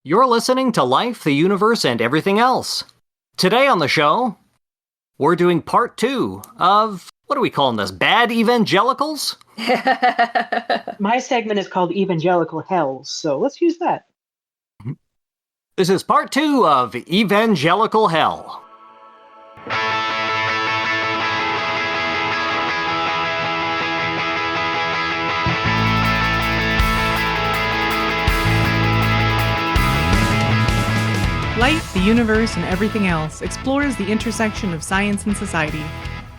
You're listening to Life, the Universe, and Everything Else. Today on the show, we're doing part 2 of, what are we calling this, Bad Evangelicals? My segment is called Evangelical Hells, so let's use that. This is part 2 of Evangelical Hell. Life, the Universe, and Everything Else explores the intersection of science and society.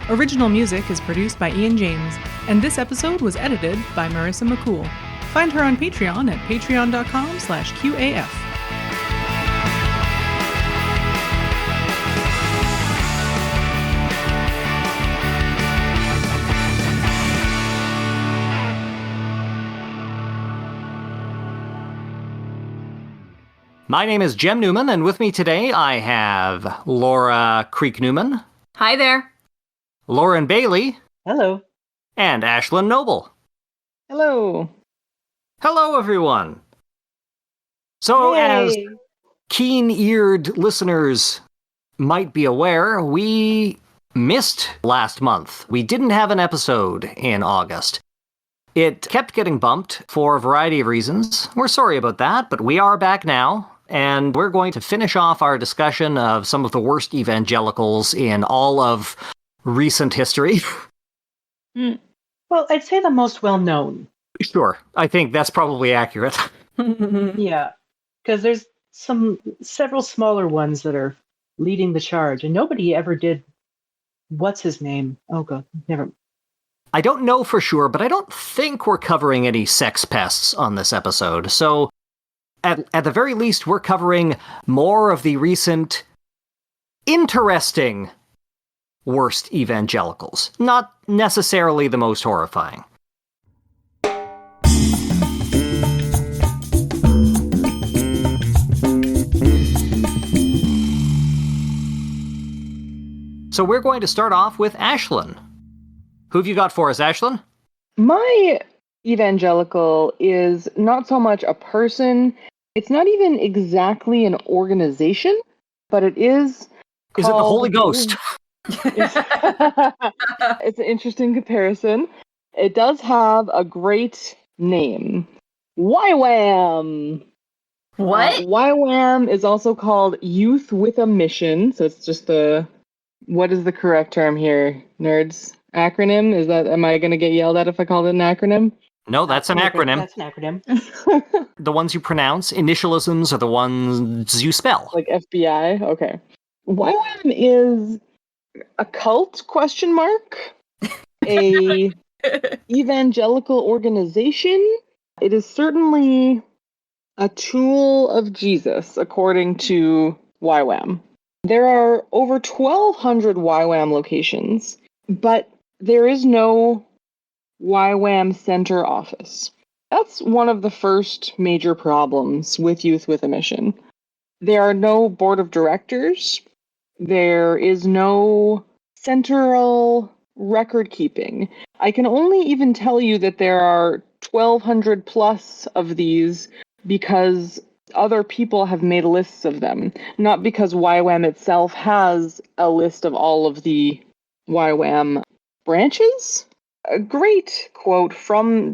Original music is produced by Ian James, and this episode was edited by Marissa McCool. Find her on Patreon at patreon.com/QAF. My name is Jem Newman, and with me today I have Laura Creek Newman. Hi there. Lauren Bailey. Hello. And Ashlyn Noble. Hello. Hello, everyone. So, as keen-eared listeners might be aware, we missed last month. We didn't have an episode in August. It kept getting bumped for a variety of reasons. We're sorry about that, but we are back now. And we're going to finish off our discussion of some of the worst evangelicals in all of recent history. Well, I'd say the most well-known. Sure. I think that's probably accurate. Yeah, because there's several smaller ones that are leading the charge, and nobody ever did. What's his name? Oh, God, never. I don't know for sure, but I don't think we're covering any sex pests on this episode, so at the very least, we're covering more of the recent, interesting worst evangelicals. Not necessarily the most horrifying. So we're going to start off with Ashlyn. Who have you got for us, Ashlyn? My evangelical is not so much a person. It's not even exactly an organization, but it is Is it the Holy Ghost? It's an interesting comparison. It does have a great name. YWAM! What? YWAM is also called Youth with a Mission, so it's just what is the correct term here, nerds? Acronym? Am I going to get yelled at if I call it an acronym? No, that's an acronym. That's an acronym. The ones you pronounce, initialisms are the ones you spell. Like FBI? Okay. YWAM is a cult, ? A evangelical organization. It is certainly a tool of Jesus, according to YWAM. There are over 1,200 YWAM locations, but there is no YWAM center office. That's one of the first major problems with Youth with a Mission. There are no board of directors. There is no central record keeping. I can only even tell you that there are 1,200 plus of these because other people have made lists of them, not because YWAM itself has a list of all of the YWAM branches. A great quote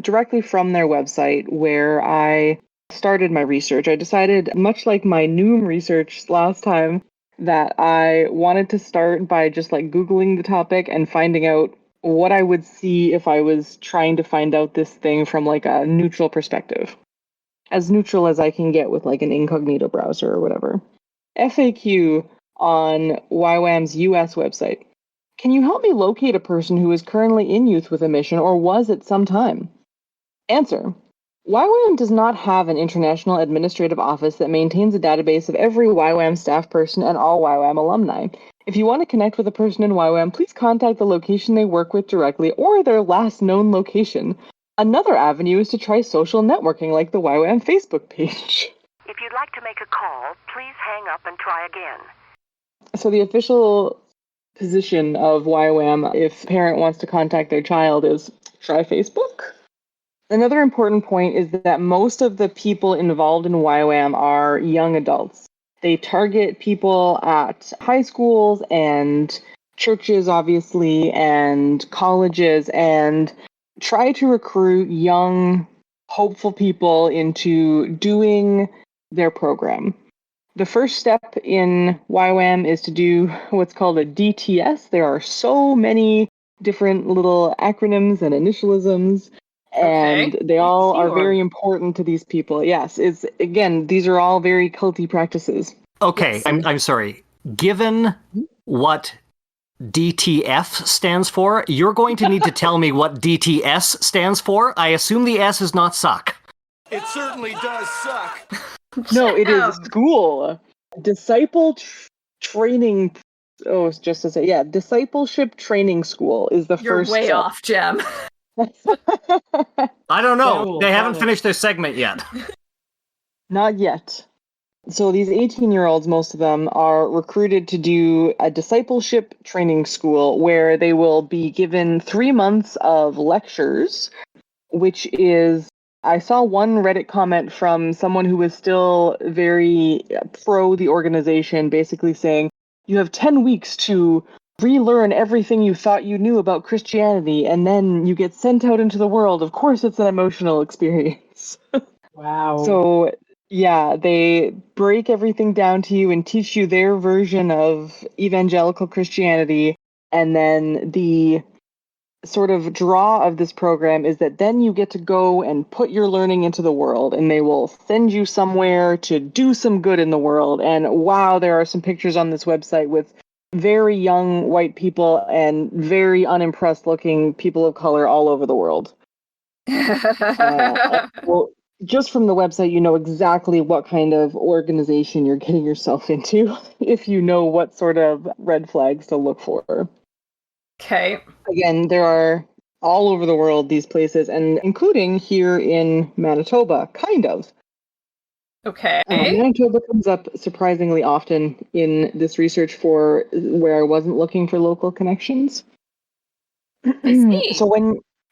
directly from their website where I started my research. I decided, much like my Noom research last time, that I wanted to start by just Googling the topic and finding out what I would see if I was trying to find out this thing from a neutral perspective. As neutral as I can get with an incognito browser or whatever. FAQ on YWAM's US website. Can you help me locate a person who is currently in Youth with a Mission or was at some time? Answer. YWAM does not have an international administrative office that maintains a database of every YWAM staff person and all YWAM alumni. If you want to connect with a person in YWAM, please contact the location they work with directly or their last known location. Another avenue is to try social networking like the YWAM Facebook page. If you'd like to make a call, please hang up and try again. So the official position of YWAM, if a parent wants to contact their child, is try Facebook. Another important point is that most of the people involved in YWAM are young adults. They target people at high schools and churches, obviously, and colleges, and try to recruit young, hopeful people into doing their program. The first step in YWAM is to do what's called a DTS. There are so many different little acronyms and initialisms, and they all are very important to these people. Yes, these are all very culty practices. Okay, Yes. I'm sorry. Given what DTF stands for, you're going to need to tell me what DTS stands for. I assume the S is not suck. It certainly does suck. No, it is school. Training. Oh, it's just to say, yeah, discipleship training school is the You're first way step. off, Jem. I don't know. Cool, They haven't got it. finished their segment yet. Not yet. So these 18-year-olds, most of them, are recruited to do a discipleship training school where they will be given 3 months of lectures, which is, I saw one Reddit comment from someone who was still very pro the organization, basically saying, you have 10 weeks to relearn everything you thought you knew about Christianity, and then you get sent out into the world. Of course, it's an emotional experience. Wow. So, yeah, they break everything down to you and teach you their version of evangelical Christianity. And then the sort of draw of this program is that then you get to go and put your learning into the world, and they will send you somewhere to do some good in the world. And wow, there are some pictures on this website with very young white people and very unimpressed looking people of color all over the world. Well, just from the website, you know exactly what kind of organization you're getting yourself into if you know what sort of red flags to look for. Okay. Again, there are all over the world these places, and including here in Manitoba, kind of. Okay. Manitoba comes up surprisingly often in this research for where I wasn't looking for local connections. I see. So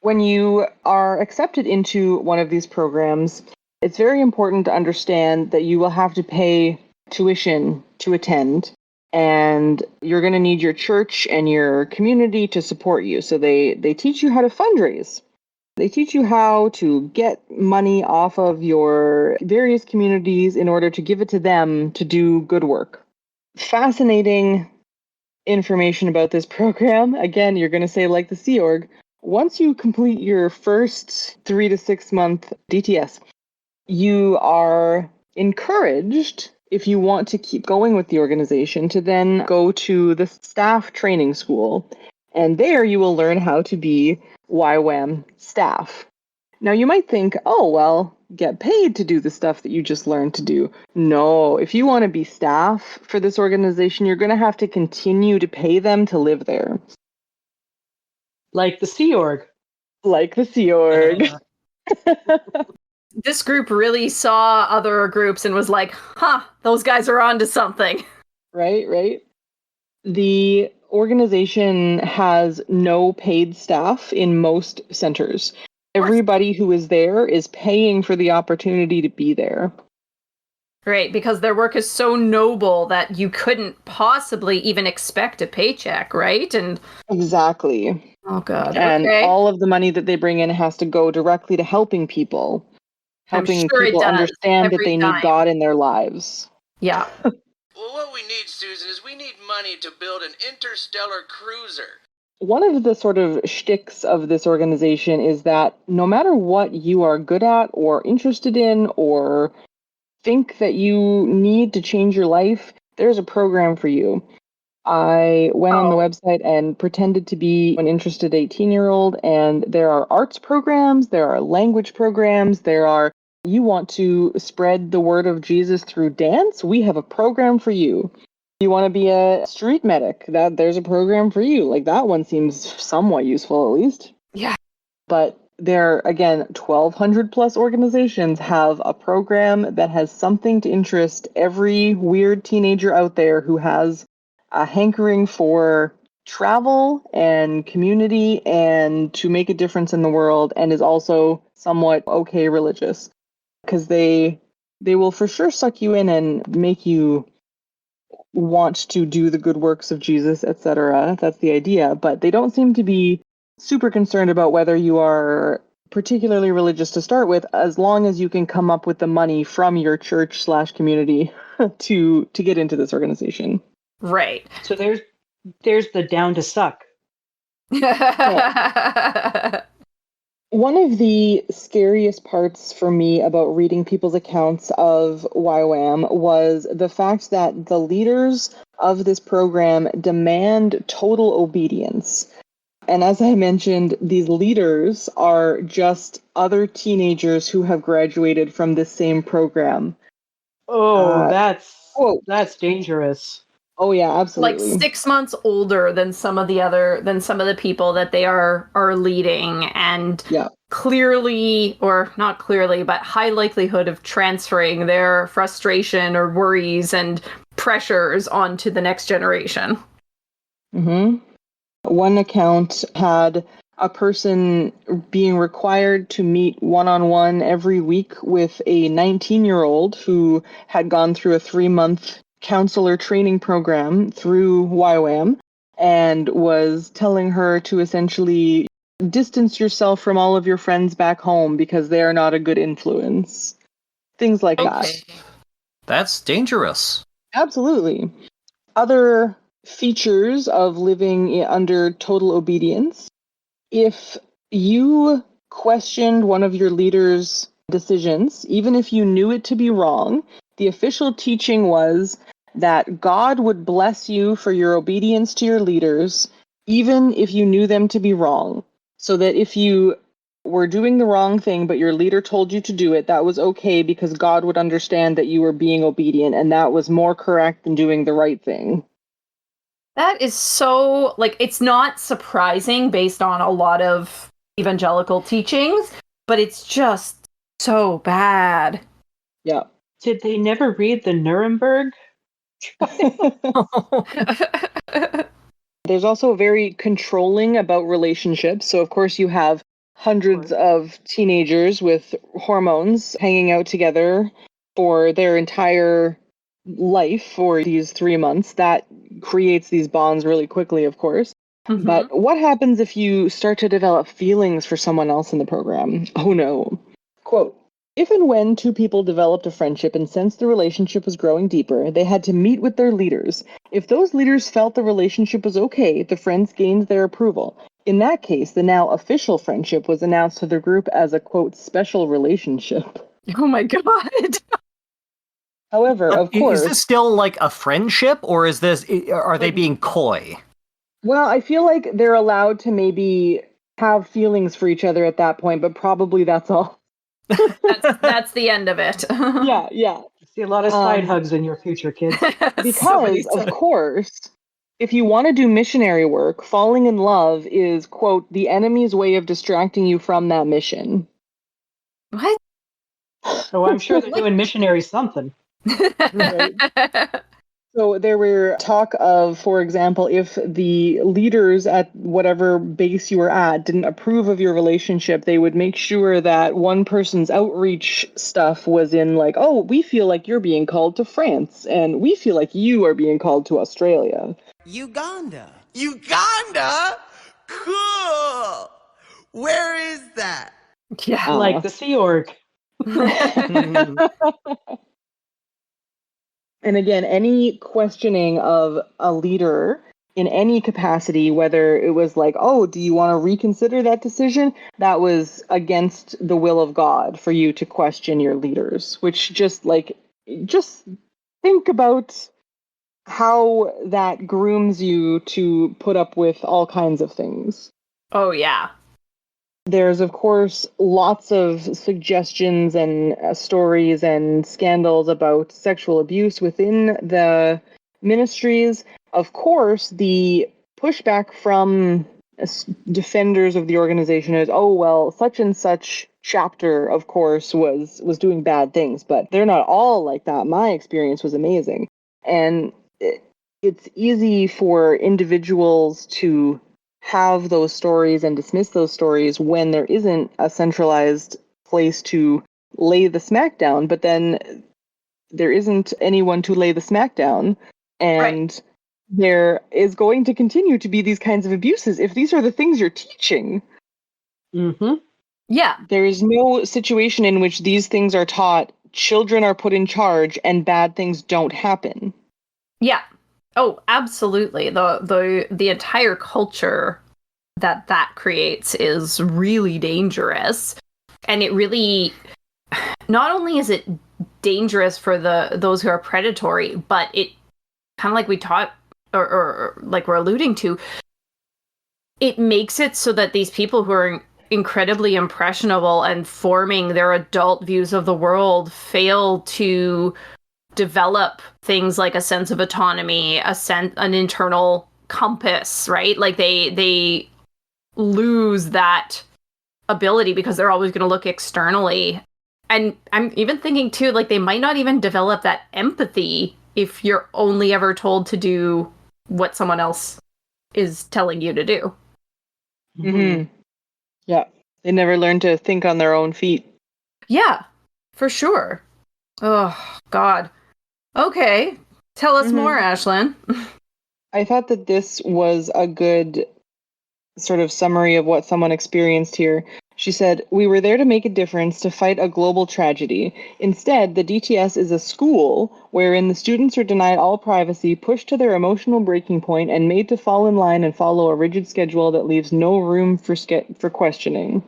when you are accepted into one of these programs, it's very important to understand that you will have to pay tuition to attend, and you're going to need your church and your community to support you. So they teach you how to fundraise. They teach you how to get money off of your various communities in order to give it to them to do good work. Fascinating information about this program. Again, you're going to say like the Sea Org. Once you complete your first 3 to 6 month DTS, you are encouraged, if you want to keep going with the organization, to then go to the staff training school. And there you will learn how to be YWAM staff. Now you might think, oh, well, get paid to do the stuff that you just learned to do. No, if you want to be staff for this organization, you're going to have to continue to pay them to live there. Like the Sea Org. Like the Sea Org. This group really saw other groups and was like, huh, those guys are onto something. Right. The organization has no paid staff in most centers. Everybody who is there is paying for the opportunity to be there. Right, because their work is so noble that you couldn't possibly even expect a paycheck, right? And Exactly. oh god. And okay. all of the money that they bring in has to go directly to helping people. Helping sure it people does, understand that every they time. need God in their lives. Yeah. Well, what we need, Susan, is we need money to build an interstellar cruiser. One of the sort of shticks of this organization is that no matter what you are good at or interested in or think that you need to change your life, there's a program for you. I went on the website and pretended to be an interested 18-year-old, and there are arts programs, there are language programs, you want to spread the word of Jesus through dance? We have a program for you. You want to be a street medic? There's a program for you. Like, that one seems somewhat useful, at least. Yeah. But there, again, 1,200 plus organizations have a program that has something to interest every weird teenager out there who has a hankering for travel and community and to make a difference in the world, and is also somewhat okay religious, because they will for sure suck you in and make you want to do the good works of Jesus, etc. That's the idea, but they don't seem to be super concerned about whether you are particularly religious to start with, as long as you can come up with the money from your church/community to get into this organization. Right. So there's the down to suck. One of the scariest parts for me about reading people's accounts of YWAM was the fact that the leaders of this program demand total obedience. And as I mentioned, these leaders are just other teenagers who have graduated from this same program. Oh, quote. that's dangerous. Oh yeah, Like absolutely. 6 months older than some of the people that they are leading, and Yeah. clearly, or not clearly, but high likelihood of transferring their frustration or worries and pressures onto the next generation. Mm-hmm. One account had a person being required to meet one-on-one every week with a 19-year-old who had gone through a 3-month counselor training program through YWAM and was telling her to essentially distance yourself from all of your friends back home because they are not a good influence. Things like that. That's dangerous. Absolutely. Other features of living under total obedience. If you questioned one of your leader's decisions, even if you knew it to be wrong, the official teaching was that God would bless you for your obedience to your leaders, even if you knew them to be wrong. So that if you were doing the wrong thing, but your leader told you to do it, that was okay because God would understand that you were being obedient, and that was more correct than doing the right thing. That is so, like, it's not surprising based on a lot of evangelical teachings, but it's just so bad. Yeah. Did they never read the Nuremberg? There's also very controlling about relationships. So, of course, you have hundreds of teenagers with hormones hanging out together for their entire life for these 3 months. That creates these bonds really quickly, of course. Mm-hmm. But what happens if you start to develop feelings for someone else in the program? Oh no. Quote, if and when two people developed a friendship and sensed the relationship was growing deeper, they had to meet with their leaders. If those leaders felt the relationship was okay, the friends gained their approval. In that case, the now official friendship was announced to the group as a, quote, special relationship. Oh my god. However, of course... Is this still like a friendship, or are they being coy? Well, I feel like they're allowed to maybe have feelings for each other at that point, but probably that's all. That's the end of it. Yeah. I see a lot of side hugs in your future, kids. Because, of course, if you want to do missionary work, falling in love is, quote, the enemy's way of distracting you from that mission. What? Oh, I'm sure they're doing missionary something. Right. So there were talk of, for example, if the leaders at whatever base you were at didn't approve of your relationship, they would make sure that one person's outreach stuff was in like, oh, we feel like you're being called to France, and we feel like you are being called to Australia. Uganda? Cool! Where is that? Yeah. Like the Sea Org. And again, any questioning of a leader in any capacity, whether it was like, oh, do you want to reconsider that decision? That was against the will of God for you to question your leaders, which just think about how that grooms you to put up with all kinds of things. Oh, yeah. There's, of course, lots of suggestions and stories and scandals about sexual abuse within the ministries. Of course, the pushback from defenders of the organization is, oh, well, such and such chapter, of course, was doing bad things, but they're not all like that. My experience was amazing. And it's easy for individuals to have those stories and dismiss those stories when there isn't a centralized place to lay the smackdown, but then there isn't anyone to lay the smackdown, and there is going to continue to be these kinds of abuses if these are the things you're teaching. Mm-hmm. Yeah. There is no situation in which these things are taught, children are put in charge, and bad things don't happen. Yeah. Oh, absolutely. The entire culture that creates is really dangerous. And it really, not only is it dangerous for those who are predatory, but it kind of like we taught or like we're alluding to, it makes it so that these people who are incredibly impressionable and forming their adult views of the world fail to develop things like a sense of autonomy, an internal compass, right? Like they lose that ability because they're always going to look externally. And I'm even thinking too, like they might not even develop that empathy if you're only ever told to do what someone else is telling you to do. Mm-hmm. Yeah, they never learn to think on their own feet. Yeah, for sure. Oh, God. Okay, tell us more, Ashlyn. I thought that this was a good sort of summary of what someone experienced here. She said, "We were there to make a difference, to fight a global tragedy. Instead, the DTS is a school wherein the students are denied all privacy, pushed to their emotional breaking point, and made to fall in line and follow a rigid schedule that leaves no room for questioning."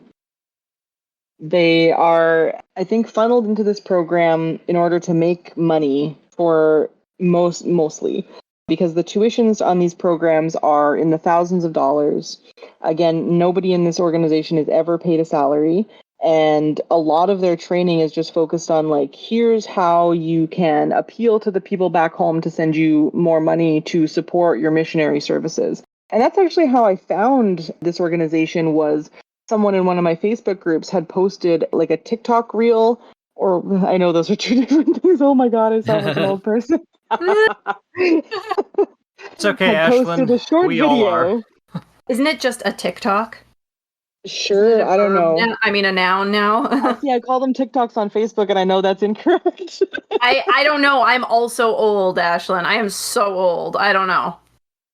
They are, I think, funneled into this program in order to make money for mostly, because the tuitions on these programs are in the thousands of dollars. Again, nobody in this organization is ever paid a salary, and a lot of their training is just focused on, like, here's how you can appeal to the people back home to send you more money to support your missionary services. And that's actually how I found this organization. Was someone in one of my Facebook groups had posted like a TikTok reel, or I know those are two different things. Oh my God, I sound like an old person. It's okay, had posted Ashlyn. a short We video. all are. Isn't it just a TikTok? Sure, I don't know. I mean, a noun now. See, I call them TikToks on Facebook, and I know that's incorrect. I don't know. I'm also old, Ashlyn. I am so old. I don't know.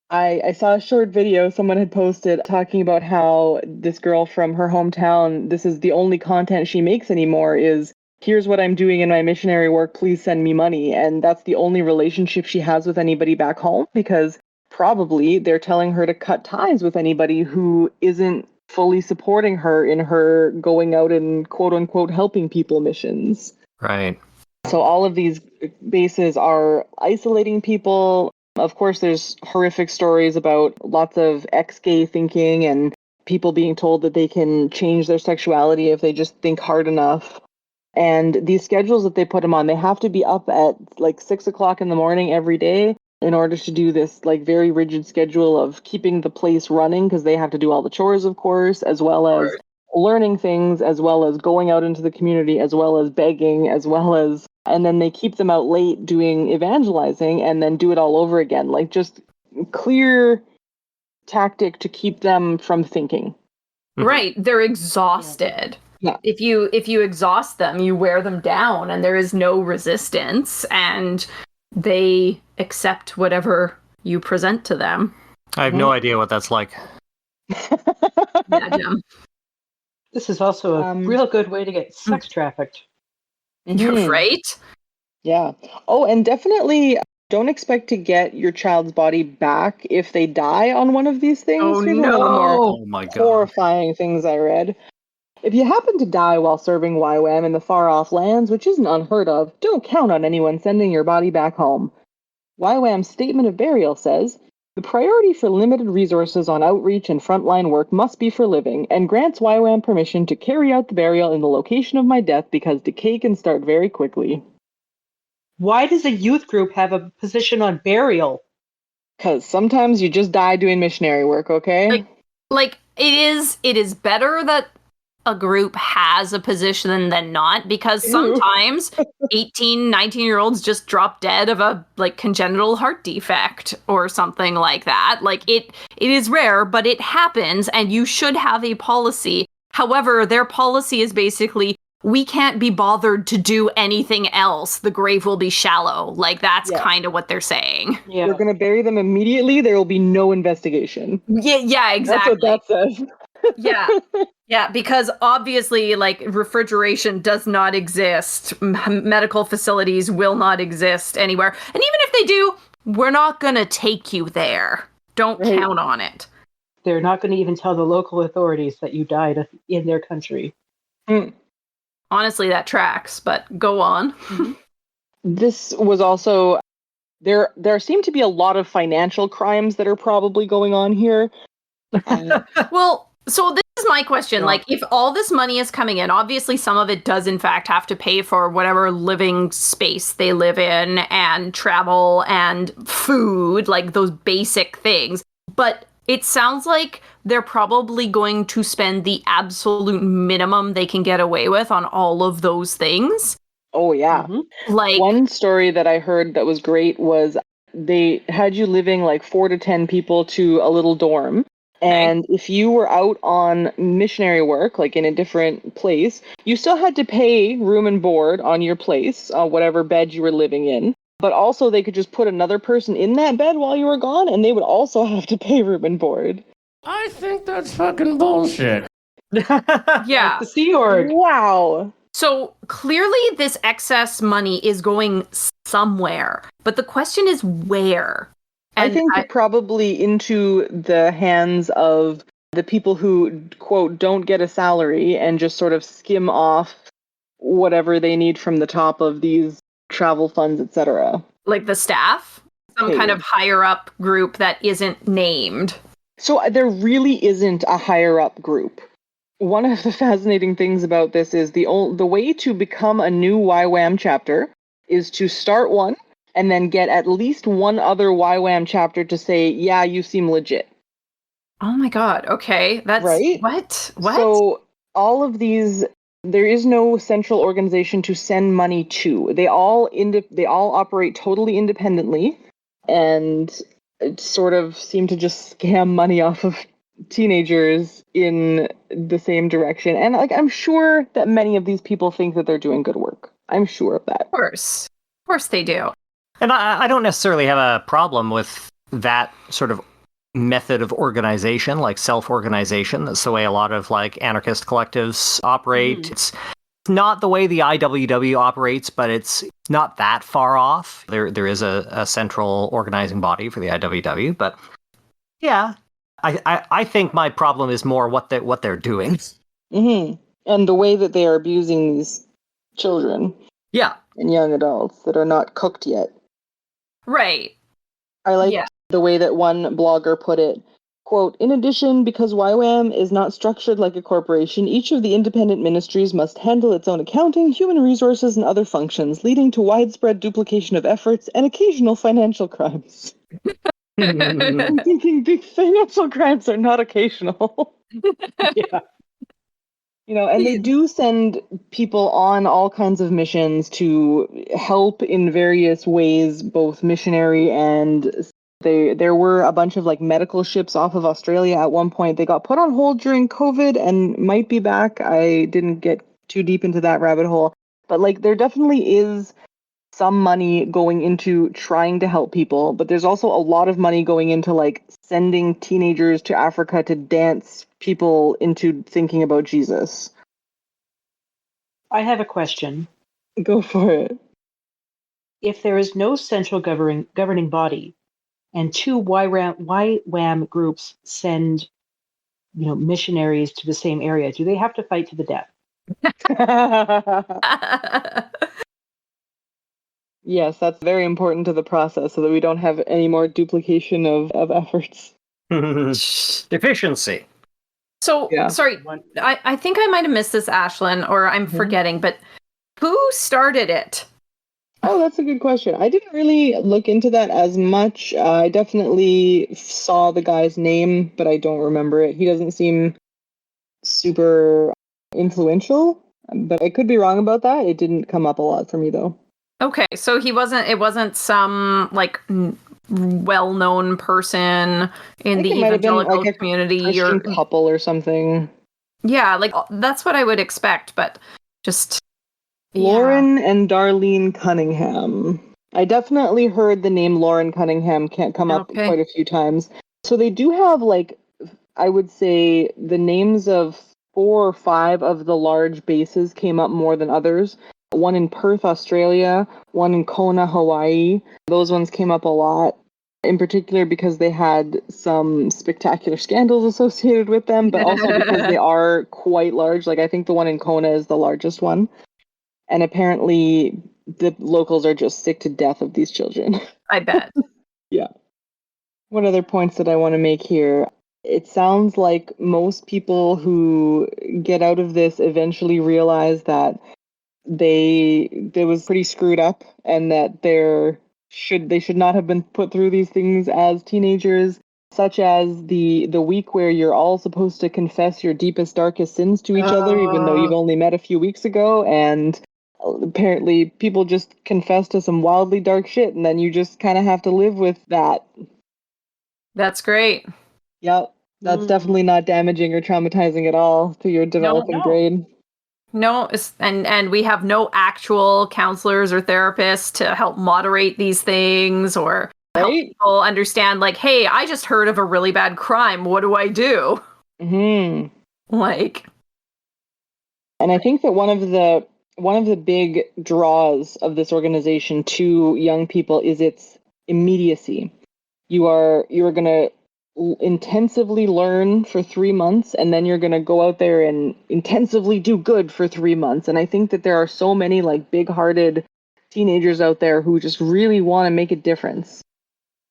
I saw a short video someone had posted talking about how this girl from her hometown, this is the only content she makes anymore, is here's what I'm doing in my missionary work, please send me money. And that's the only relationship she has with anybody back home, because probably they're telling her to cut ties with anybody who isn't fully supporting her in her going out and quote unquote helping people missions. Right. So all of these bases are isolating people. Of course, there's horrific stories about lots of ex-gay thinking and people being told that they can change their sexuality if they just think hard enough. And these schedules that they put them on, they have to be up at like 6 o'clock in the morning every day in order to do this like very rigid schedule of keeping the place running, because they have to do all the chores, of course, as well as learning things, as well as going out into the community, as well as begging, as well as, and then they keep them out late doing evangelizing and then do it all over again. Like, just clear tactic to keep them from thinking. Right. They're exhausted. Yeah. If you exhaust them, you wear them down and there is no resistance and they accept whatever you present to them. I have no idea what that's like. Yeah, Jim. This is also a real good way to get sex trafficked. You're right. Yeah. Oh, and definitely don't expect to get your child's body back if they die on one of these things. Oh, Here's no. one of the more Oh my God. horrifying things I read. If you happen to die while serving YWAM in the far-off lands, which isn't unheard of, don't count on anyone sending your body back home. YWAM's statement of burial says, "The priority for limited resources on outreach and frontline work must be for living, and grants YWAM permission to carry out the burial in the location of my death because decay can start very quickly." Why does a youth group have a position on burial? Because sometimes you just die doing missionary work, okay? Like it is better that a group has a position than not, because sometimes 18, 19-year-olds just drop dead of a like congenital heart defect or something like that. Like it is rare, but it happens, and you should have a policy. However, their policy is basically, we can't be bothered to do anything else. The grave will be shallow. Like that's kind of what they're saying. Yeah. We're going to bury them immediately. There will be no investigation. Yeah, exactly. That's what that says. Yeah, because obviously, like, refrigeration does not exist. Medical facilities will not exist anywhere. And even if they do, we're not going to take you there. Don't count on it. They're not going to even tell the local authorities that you died in their country. Honestly, that tracks, but go on. This was also... There seem to be a lot of financial crimes that are probably going on here. Well, so this is my question. Like, if all this money is coming in, obviously some of it does in fact have to pay for whatever living space they live in and travel and food, like those basic things. But it sounds like they're probably going to spend the absolute minimum they can get away with on all of those things. Oh, yeah. Like, one story that I heard that was great was they had you living like 4 to 10 people to a little dorm. And if you were out on missionary work, like in a different place, you still had to pay room and board on your place, whatever bed you were living in. But also they could just put another person in that bed while you were gone, and they would also have to pay room and board. I think that's fucking bullshit. yeah. The Sea Org. Wow. So clearly this excess money is going somewhere. But the question is where? And I think probably into the hands of the people who, quote, don't get a salary and just sort of skim off whatever they need from the top of these travel funds, etc. Like the staff? Some kind of higher up group that isn't named. So there really isn't a higher up group. One of the fascinating things about this is the way to become a new YWAM chapter is to start one and then get at least one other YWAM chapter to say, yeah, you seem legit. Oh my god, okay. That's... Right? What? So all of these, there is no central organization to send money to. They all operate totally independently and sort of seem to just scam money off of teenagers in the same direction. And like, I'm sure that many of these people think that they're doing good work. I'm sure of that. Of course they do. And I don't necessarily have a problem with that sort of method of organization, like self-organization. That's the way a lot of like anarchist collectives operate. It's not the way the IWW operates, but it's not that far off. There is a central organizing body for the IWW, but yeah, I think my problem is more what they're doing. And the way that they are abusing these children. Yeah. And young adults that are not cooked yet. Right. I like the way that one blogger put it. Quote, in addition, because YWAM is not structured like a corporation, each of the independent ministries must handle its own accounting, human resources, and other functions, leading to widespread duplication of efforts and occasional financial crimes. I'm thinking big financial crimes are not occasional. Yeah. You know, and they do send people on all kinds of missions to help in various ways, both missionary and there were a bunch of like medical ships off of Australia at one point. They got put on hold during COVID and might be back. I didn't get too deep into that rabbit hole, but like there definitely is some money going into trying to help people, but there's also a lot of money going into like sending teenagers to Africa to dance people into thinking about Jesus. I have a question. Go for it. If there is no central governing body and two YWAM groups send, missionaries to the same area, do they have to fight to the death? Yes, that's very important to the process so that we don't have any more duplication of efforts. Efficiency. So, sorry, I think I might have missed this, Ashlyn, or I'm forgetting, but who started it? Oh, that's a good question. I didn't really look into that as much. I definitely saw the guy's name, but I don't remember it. He doesn't seem super influential, but I could be wrong about that. It didn't come up a lot for me, though. Okay, so it wasn't some, like, well-known person in the It might have been evangelical like a community. Christian couple or something. Yeah, like, that's what I would expect, but just... Lauren and Darlene Cunningham. I definitely heard the name Lauren Cunningham can't come up quite a few times. So they do have, like, I would say the names of 4 or 5 of the large bases came up more than others. One in Perth, Australia, one in Kona, Hawaii. Those ones came up a lot, in particular because they had some spectacular scandals associated with them, but also because they are quite large. Like, I think the one in Kona is the largest one. And apparently the locals are just sick to death of these children. I bet. Yeah. What other points that I want to make here? It sounds like most people who get out of this eventually realize that they was pretty screwed up and that they should not have been put through these things as teenagers, such as the week where you're all supposed to confess your deepest, darkest sins to each other, even though you've only met a few weeks ago, and apparently people just confess to some wildly dark shit, and then you just kind of have to live with that. That's great. Yep. That's definitely not damaging or traumatizing at all to your developing brain. No, and we have no actual counselors or therapists to help moderate these things or help people understand, like, hey, I just heard of a really bad crime. What do I do? Mm-hmm. Like, and I think that one of the big draws of this organization to young people is its immediacy. You are going to intensively learn for 3 months, and then you're going to go out there and intensively do good for 3 months. And I think that there are so many, like, big-hearted teenagers out there who just really want to make a difference.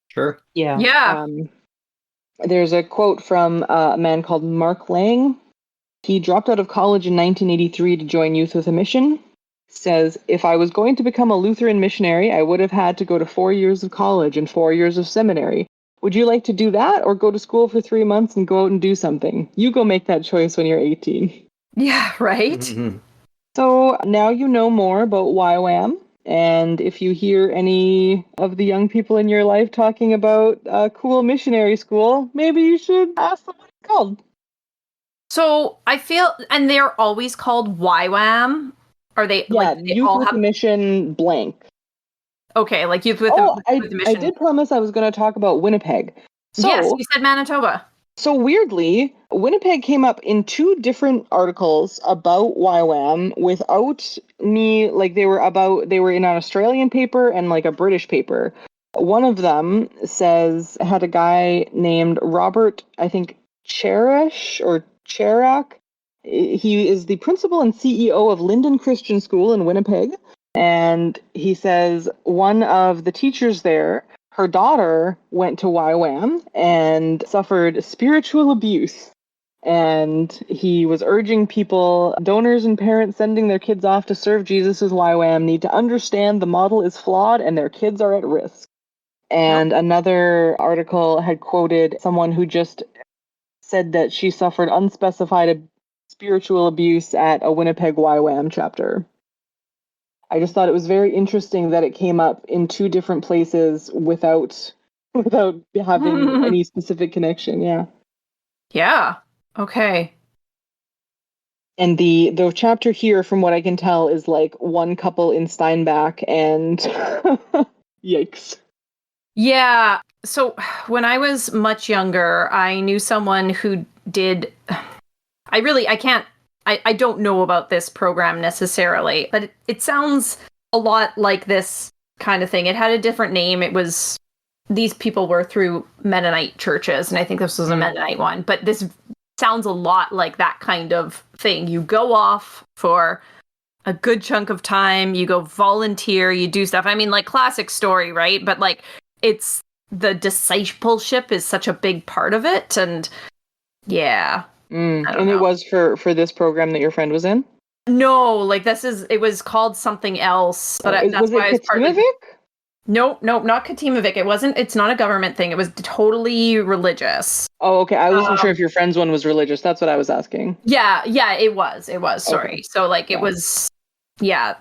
Sure. Yeah. There's a quote from a man called Mark Lang. He dropped out of college in 1983 to join Youth with a Mission. Says, if I was going to become a Lutheran missionary, I would have had to go to 4 years of college and 4 years of seminary. Would you like to do that, or go to school for 3 months and go out and do something? You go make that choice when you're 18. Yeah, right? Mm-hmm. So now you know more about YWAM, and if you hear any of the young people in your life talking about a cool missionary school, maybe you should ask them what it's called. So I feel, and they're always called YWAM? Are they? Yeah, like, they Youth all with have... a Mission blank. Okay, like Youth with I a Mission. did promise I was going to talk about Winnipeg. So, yes, you said Manitoba. So weirdly, Winnipeg came up in 2 different articles about YWAM without me, like, they were in an Australian paper and, like, a British paper. One of them had a guy named Robert, I think, Cherish or Cherak. He is the principal and CEO of Linden Christian School in Winnipeg. And he says one of the teachers there, her daughter went to YWAM and suffered spiritual abuse. And he was urging people, donors and parents sending their kids off to serve Jesus with YWAM need to understand the model is flawed and their kids are at risk. And another article had quoted someone who just said that she suffered unspecified spiritual abuse at a Winnipeg YWAM chapter. I just thought it was very interesting that it came up in 2 different places without having any specific connection. Yeah. Yeah. Okay. And the chapter here, from what I can tell, is like one couple in Steinbach, and yikes. Yeah. So when I was much younger, I knew someone who did. I don't know about this program necessarily, but it sounds a lot like this kind of thing. It had a different name. These people were through Mennonite churches, and I think this was a Mennonite one, but this sounds a lot like that kind of thing. You go off for a good chunk of time, you go volunteer, you do stuff. I mean, like, classic story, right? But, like, it's the discipleship is such a big part of it, and yeah. And it was for this program that your friend was in? No, like, it was called something else. But was it Katimavik? Nope, not Katimovic. It's not a government thing. It was totally religious. Oh, okay. I wasn't sure if your friend's one was religious. That's what I was asking. Yeah, it was. Sorry. Okay. So like it was, yeah.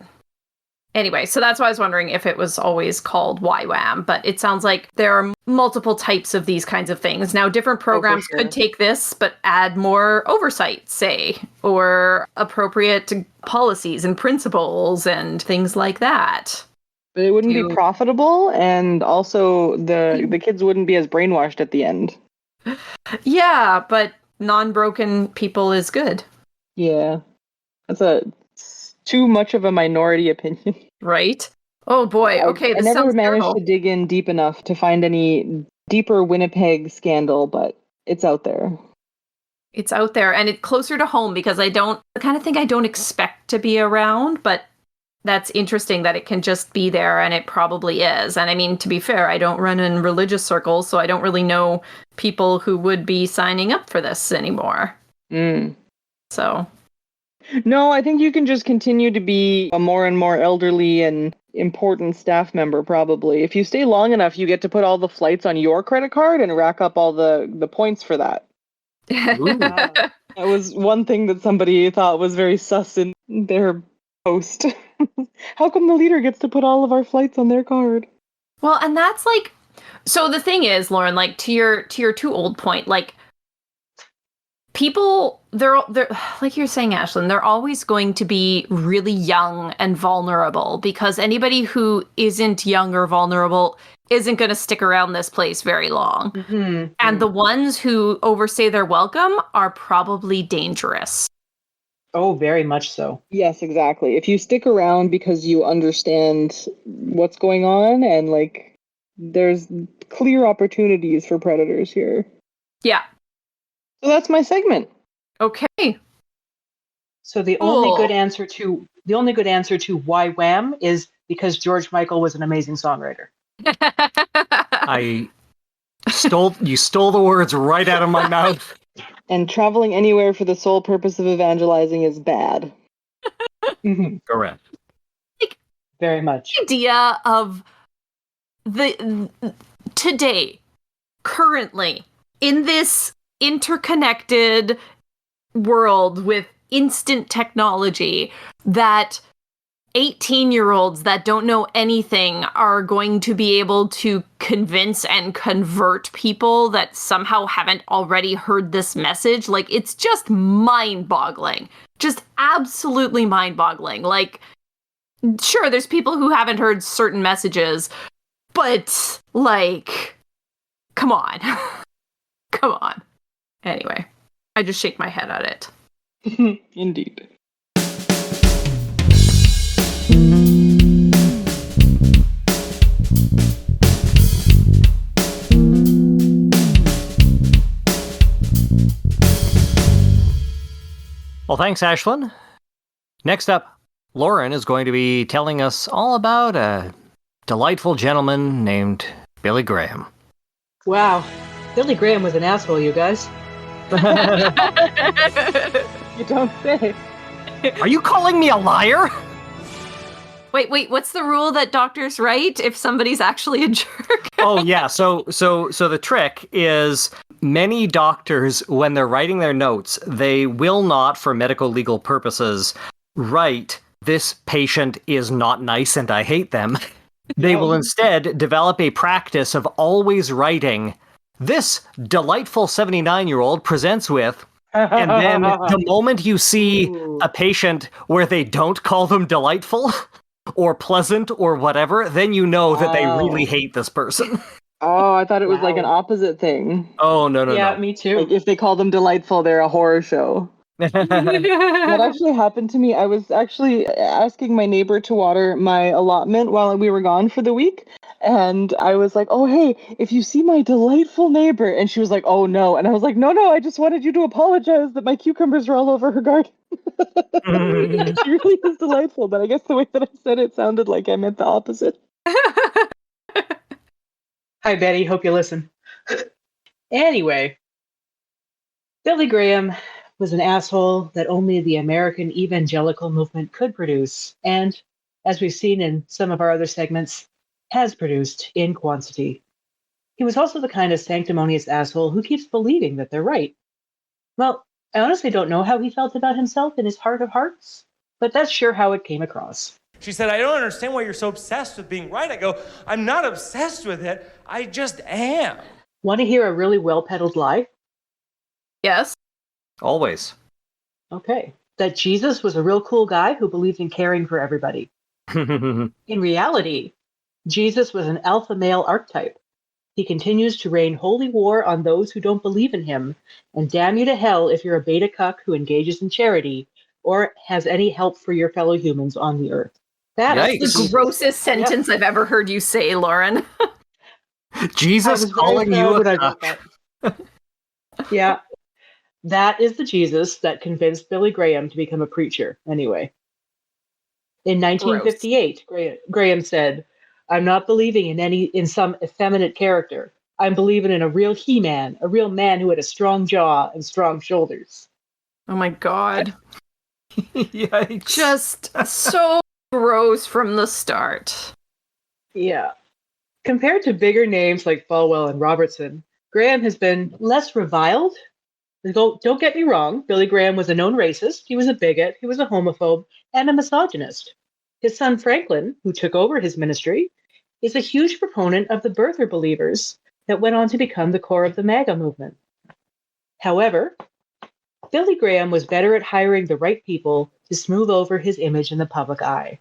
Anyway, so that's why I was wondering if it was always called YWAM, but it sounds like there are multiple types of these kinds of things. Now, different programs could take this, but add more oversight, say, or appropriate policies and principles and things like that. But it wouldn't be profitable, and also the kids wouldn't be as brainwashed at the end. Yeah, but non-broken people is good. Yeah. That's too much of a minority opinion. Right? Oh boy, okay. I never managed to dig in deep enough to find any deeper Winnipeg scandal, but it's out there. It's out there, and it's closer to home because the kind of thing I don't expect to be around, but that's interesting that it can just be there, and it probably is. And I mean, to be fair, I don't run in religious circles, so I don't really know people who would be signing up for this anymore. So... No, I think you can just continue to be a more and more elderly and important staff member, probably. If you stay long enough, you get to put all the flights on your credit card and rack up all the points for that. That was one thing that somebody thought was very sus in their post. How come the leader gets to put all of our flights on their card? Well, and that's like... So the thing is, Lauren, like, to your too old point, like, people, they're like you're saying, Ashlyn, they're always going to be really young and vulnerable because anybody who isn't young or vulnerable isn't going to stick around this place very long. Mm-hmm. And the ones who overstay their welcome are probably dangerous. Oh, very much so. Yes, exactly. If you stick around because you understand what's going on and like there's clear opportunities for predators here. Yeah. So that's my segment. Okay. So the only good answer to why Wham is because George Michael was an amazing songwriter. You stole the words right out of my mouth. And traveling anywhere for the sole purpose of evangelizing is bad. Correct. Like, very much. The idea of today, currently, in this interconnected world with instant technology, that 18-year-olds that don't know anything are going to be able to convince and convert people that somehow haven't already heard this message. Like, it's just mind-boggling. Just absolutely mind-boggling. Like, sure, there's people who haven't heard certain messages, but, like, come on. Come on. Anyway, I just shake my head at it. Indeed. Well, thanks, Ashlyn. Next up, Lauren is going to be telling us all about a delightful gentleman named Billy Graham. Wow. Billy Graham was an asshole, you guys. You don't say. Are you calling me a liar? Wait, what's the rule that doctors write if somebody's actually a jerk? Oh, yeah. So the trick is many doctors, when they're writing their notes, they will not, for medical legal purposes, write, "This patient is not nice and I hate them." They will instead develop a practice of always writing, "This delightful 79-year-old presents with," and then the moment you see a patient where they don't call them delightful or pleasant or whatever, then you know that they really hate this person. Oh, I thought it was like an opposite thing. Oh, no. Yeah, me too. Like if they call them delightful, they're a horror show. What actually happened to me, I was actually asking my neighbor to water my allotment while we were gone for the week. And I was like, "Oh, hey, if you see my delightful neighbor," and she was like, "Oh, no." And I was like, no, I just wanted you to apologize that my cucumbers are all over her garden. She really is delightful, but I guess the way that I said it sounded like I meant the opposite. Hi, Betty. Hope you listen. Anyway, Billy Graham was an asshole that only the American evangelical movement could produce. And as we've seen in some of our other segments, has produced in quantity. He was also the kind of sanctimonious asshole who keeps believing that they're right. Well, I honestly don't know how he felt about himself in his heart of hearts, but that's sure how it came across. She said, I don't understand why you're so obsessed with being right. I go, I'm not obsessed with it. I just am. Want to hear a really well-peddled lie? Yes. Always. Okay. That Jesus was a real cool guy who believed in caring for everybody. In reality, Jesus was an alpha male archetype. He continues to rain holy war on those who don't believe in him, and damn you to hell if you're a beta cuck who engages in charity or has any help for your fellow humans on the earth. That's the grossest sentence I've ever heard you say, Lauren. Jesus calling you a cuck. Yeah. That is the Jesus that convinced Billy Graham to become a preacher, anyway. In 1958, Graham said, I'm not believing in some effeminate character. I'm believing in a real he-man, a real man who had a strong jaw and strong shoulders. Oh my God. Yikes. Just so gross from the start. Yeah. Compared to bigger names like Falwell and Robertson, Graham has been less reviled. Don't get me wrong, Billy Graham was a known racist, he was a bigot, he was a homophobe, and a misogynist. His son Franklin, who took over his ministry, is a huge proponent of the birther believers that went on to become the core of the MAGA movement. However, Billy Graham was better at hiring the right people to smooth over his image in the public eye.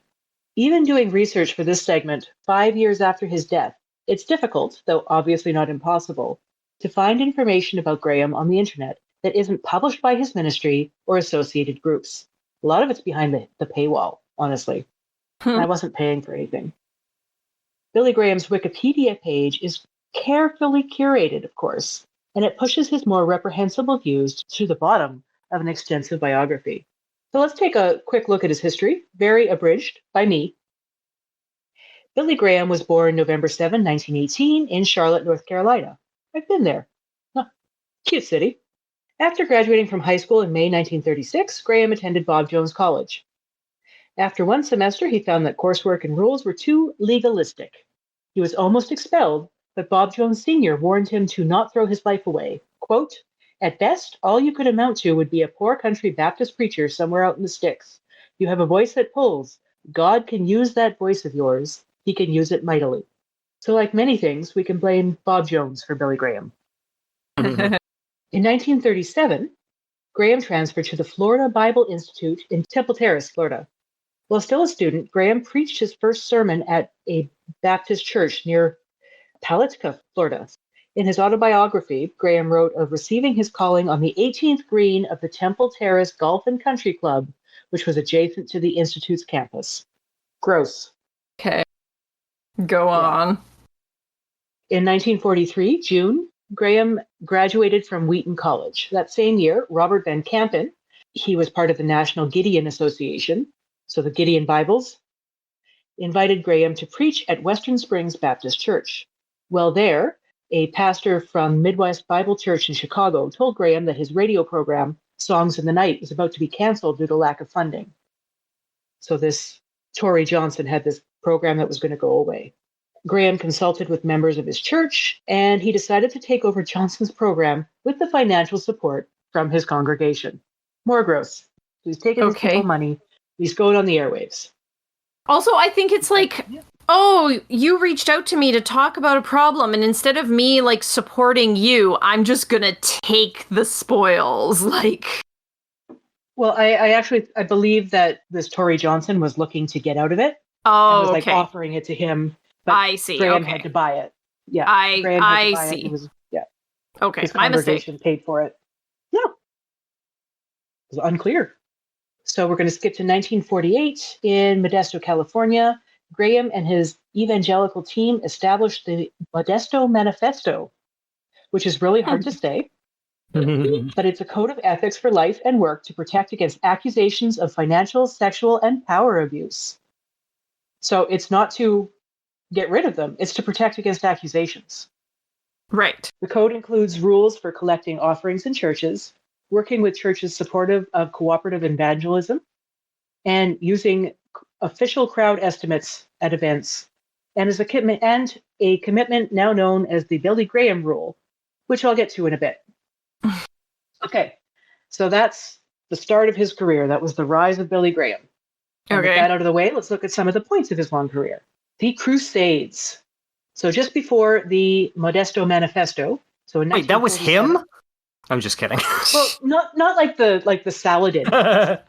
Even doing research for this segment 5 years after his death, it's difficult, though obviously not impossible, to find information about Graham on the internet that isn't published by his ministry or associated groups. A lot of it's behind the paywall, honestly. And I wasn't paying for anything. Billy Graham's Wikipedia page is carefully curated, of course, and it pushes his more reprehensible views to the bottom of an extensive biography. So let's take a quick look at his history, very abridged by me. Billy Graham was born November 7, 1918, in Charlotte, North Carolina. I've been there. Huh. Cute city. After graduating from high school in May 1936, Graham attended Bob Jones College. After one semester, he found that coursework and rules were too legalistic. He was almost expelled, but Bob Jones Sr. warned him to not throw his life away. Quote, at best, all you could amount to would be a poor country Baptist preacher somewhere out in the sticks. You have a voice that pulls. God can use that voice of yours. He can use it mightily. So like many things, we can blame Bob Jones for Billy Graham. In 1937, Graham transferred to the Florida Bible Institute in Temple Terrace, Florida. While still a student, Graham preached his first sermon at a Baptist church near Palatka, Florida. In his autobiography, Graham wrote of receiving his calling on the 18th green of the Temple Terrace Golf and Country Club, which was adjacent to the Institute's campus. Gross. Okay. Go on. In 1943, June, Graham graduated from Wheaton College. That same year, Robert Van Kampen, he was part of the National Gideon Association, so the Gideon Bibles, invited Graham to preach at Western Springs Baptist Church. While there, a pastor from Midwest Bible Church in Chicago told Graham that his radio program, Songs in the Night, was about to be canceled due to lack of funding. So this Tory Johnson had this program that was going to go away. Graham consulted with members of his church, and he decided to take over Johnson's program with the financial support from his congregation. More gross. He's taking his people money. He's going on the airwaves. Also, I think it's like, oh, you reached out to me to talk about a problem, and instead of me, like, supporting you, I'm just gonna take the spoils, like... Well, I believe that this Tory Johnson was looking to get out of it. Oh, and was, like, offering it to him. But I see. Graham had to buy it. Yeah. Graham had to buy it. It was, yeah. Okay, his my mistake. congregation paid for it. Yeah. It was unclear. So we're going to skip to 1948 in Modesto, California. Graham and his evangelical team established the Modesto Manifesto, which is really hard to say, but it's a code of ethics for life and work to protect against accusations of financial, sexual, and power abuse. So it's not to get rid of them, it's to protect against accusations. Right. The code includes rules for collecting offerings in churches, working with churches supportive of cooperative evangelism, and using official crowd estimates at events, and is a commitment now known as the Billy Graham rule, which I'll get to in a bit. Okay, so that's the start of his career. That was the rise of Billy Graham. And with that out of the way, let's look at some of the points of his long career. The Crusades. So just before the Modesto Manifesto. So in Wait, that was him? I'm just kidding. Well, not like the Saladin. The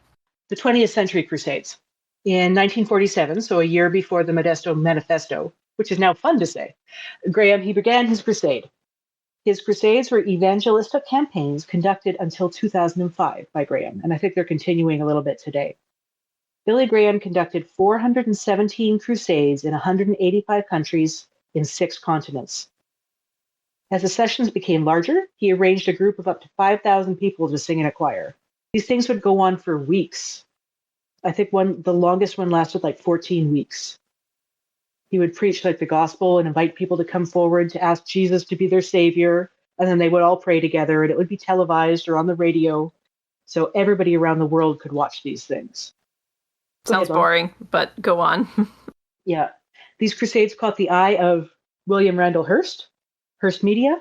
20th Century Crusades. In 1947, so a year before the Modesto Manifesto, which is now fun to say, he began his crusade. His crusades were evangelistic campaigns conducted until 2005 by Graham, and I think they're continuing a little bit today. Billy Graham conducted 417 crusades in 185 countries in 6 continents. As the sessions became larger, he arranged a group of up to 5,000 people to sing in a choir. These things would go on for weeks. I think the longest one lasted like 14 weeks. He would preach like the gospel and invite people to come forward to ask Jesus to be their savior, and then they would all pray together, and it would be televised or on the radio, so everybody around the world could watch these things. Sounds boring, but go on. Yeah. These crusades caught the eye of William Randall Hearst Media,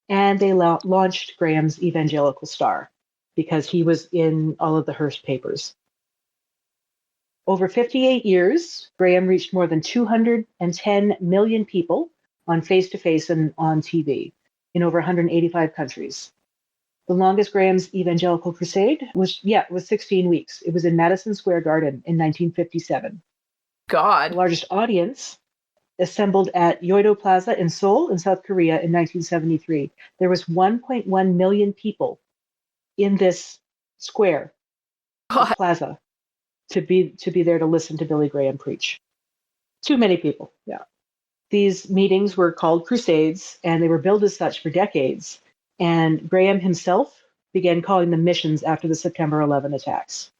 and they launched Graham's evangelical star because he was in all of the Hearst papers. Over 58 years, Graham reached more than 210 million people on face-to-face and on TV in over 185 countries. The longest Graham's evangelical crusade was 16 weeks. It was in Madison Square Garden in 1957. God. The largest audience assembled at Yoido Plaza in Seoul in South Korea in 1973. There was 1.1 million people in this square, this plaza, to be there to listen to Billy Graham preach. Too many people, yeah. These meetings were called crusades, and they were billed as such for decades. And Graham himself began calling them missions after the September 11 attacks.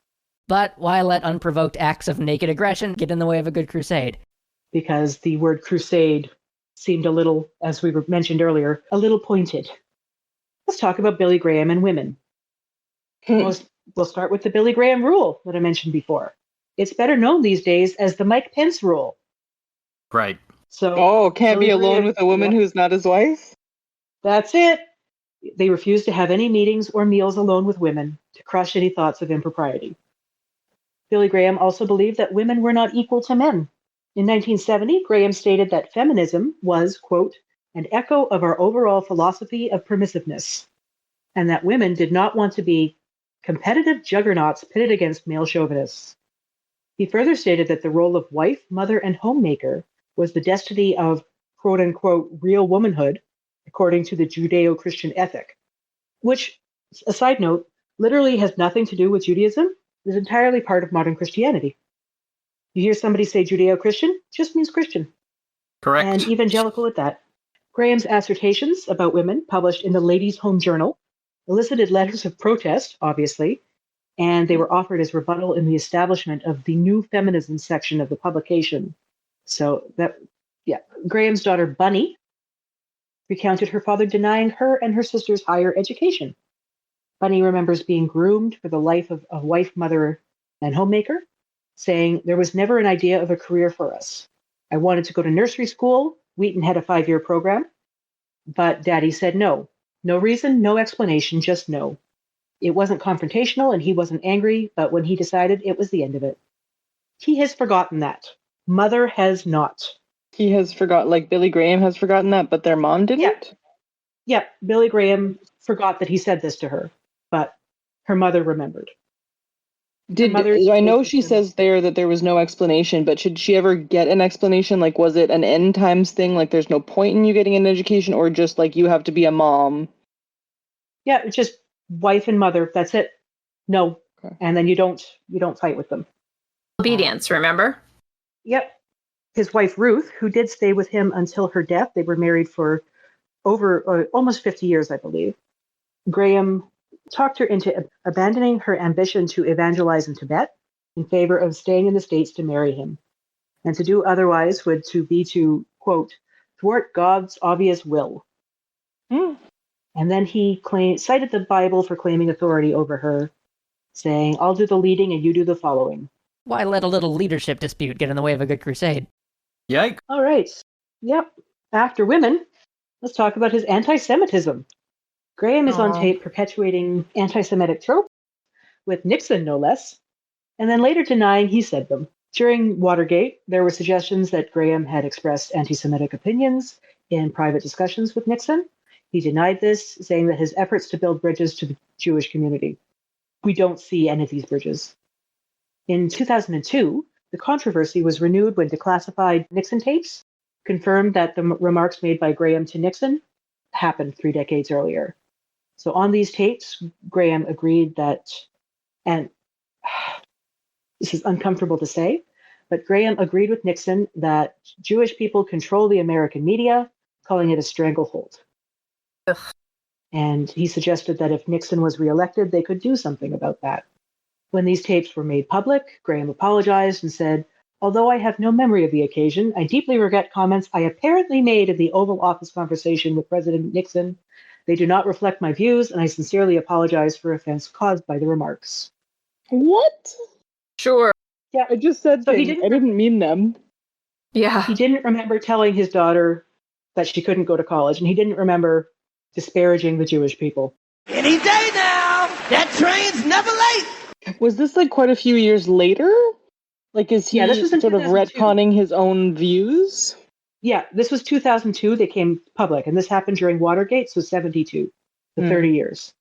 But why let unprovoked acts of naked aggression get in the way of a good crusade? Because the word crusade seemed a little, as we mentioned earlier, a little pointed. Let's talk about Billy Graham and women. We'll start with the Billy Graham rule that I mentioned before. It's better known these days as the Mike Pence rule. Right. So, can't be alone with a woman who's not his wife? That's it. They refused to have any meetings or meals alone with women to crush any thoughts of impropriety. Billy Graham also believed that women were not equal to men. In 1970, Graham stated that feminism was, quote, an echo of our overall philosophy of permissiveness, and that women did not want to be competitive juggernauts pitted against male chauvinists. He further stated that the role of wife, mother, and homemaker was the destiny of, quote unquote, real womanhood, according to the Judeo-Christian ethic, which, a side note, literally has nothing to do with Judaism. It is entirely part of modern Christianity. You hear somebody say Judeo-Christian, just means Christian. Correct. And evangelical at that. Graham's assertions about women, published in the Ladies' Home Journal, elicited letters of protest, obviously, and they were offered as rebuttal in the establishment of the New Feminism section of the publication. So Graham's daughter Bunny recounted her father denying her and her sisters higher education. Bunny remembers being groomed for the life of a wife, mother, and homemaker, saying, there was never an idea of a career for us. I wanted to go to nursery school. Wheaton had a 5-year program, but Daddy said no. No reason, no explanation, just no. It wasn't confrontational and he wasn't angry, but when he decided, it was the end of it. He has forgotten that. Mother has not. He has forgotten, like Billy Graham has forgotten that, but their mom didn't? Yeah, Billy Graham forgot that he said this to her, but her mother remembered. I know she says there that there was no explanation, but should she ever get an explanation? Like, was it an end times thing? Like, there's no point in you getting an education, or just like you have to be a mom? Yeah, it's just wife and mother. That's it. No, okay. And then you don't fight with them. Obedience, remember? Yep. His wife Ruth, who did stay with him until her death, they were married for over almost 50 years, I believe. Graham talked her into abandoning her ambition to evangelize in Tibet in favor of staying in the States to marry him. And to do otherwise would be to, quote, thwart God's obvious will. And then he cited the Bible for claiming authority over her, saying, I'll do the leading and you do the following. Why let a little leadership dispute get in the way of a good crusade? Yike. All right. Yep. After women, let's talk about his anti-Semitism. Graham is on tape perpetuating anti-Semitic tropes, with Nixon no less, and then later denying he said them. During Watergate, there were suggestions that Graham had expressed anti-Semitic opinions in private discussions with Nixon. He denied this, saying that his efforts to build bridges to the Jewish community. We don't see any of these bridges. In 2002, the controversy was renewed when declassified Nixon tapes confirmed that the remarks made by Graham to Nixon happened 3 decades earlier. So on these tapes, Graham agreed that, and this is uncomfortable to say, but Graham agreed with Nixon that Jewish people control the American media, calling it a stranglehold. Ugh. And he suggested that if Nixon was reelected, they could do something about that. When these tapes were made public, Graham apologized and said, "Although I have no memory of the occasion, I deeply regret comments I apparently made in the Oval Office conversation with President Nixon. They do not reflect my views, and I sincerely apologize for offense caused by the remarks." What? Sure. Yeah, I just said So he things. didn't- I didn't mean them. Yeah. he didn't remember telling his daughter that she couldn't go to college, and he didn't remember disparaging the Jewish people. Any day now. That train's never late. Was this like quite a few years later? Like, is he Yeah, this was in sort of 2002. retconning his own views? Yeah, this was 2002. They came public, and this happened during Watergate, so 72, so 30 years.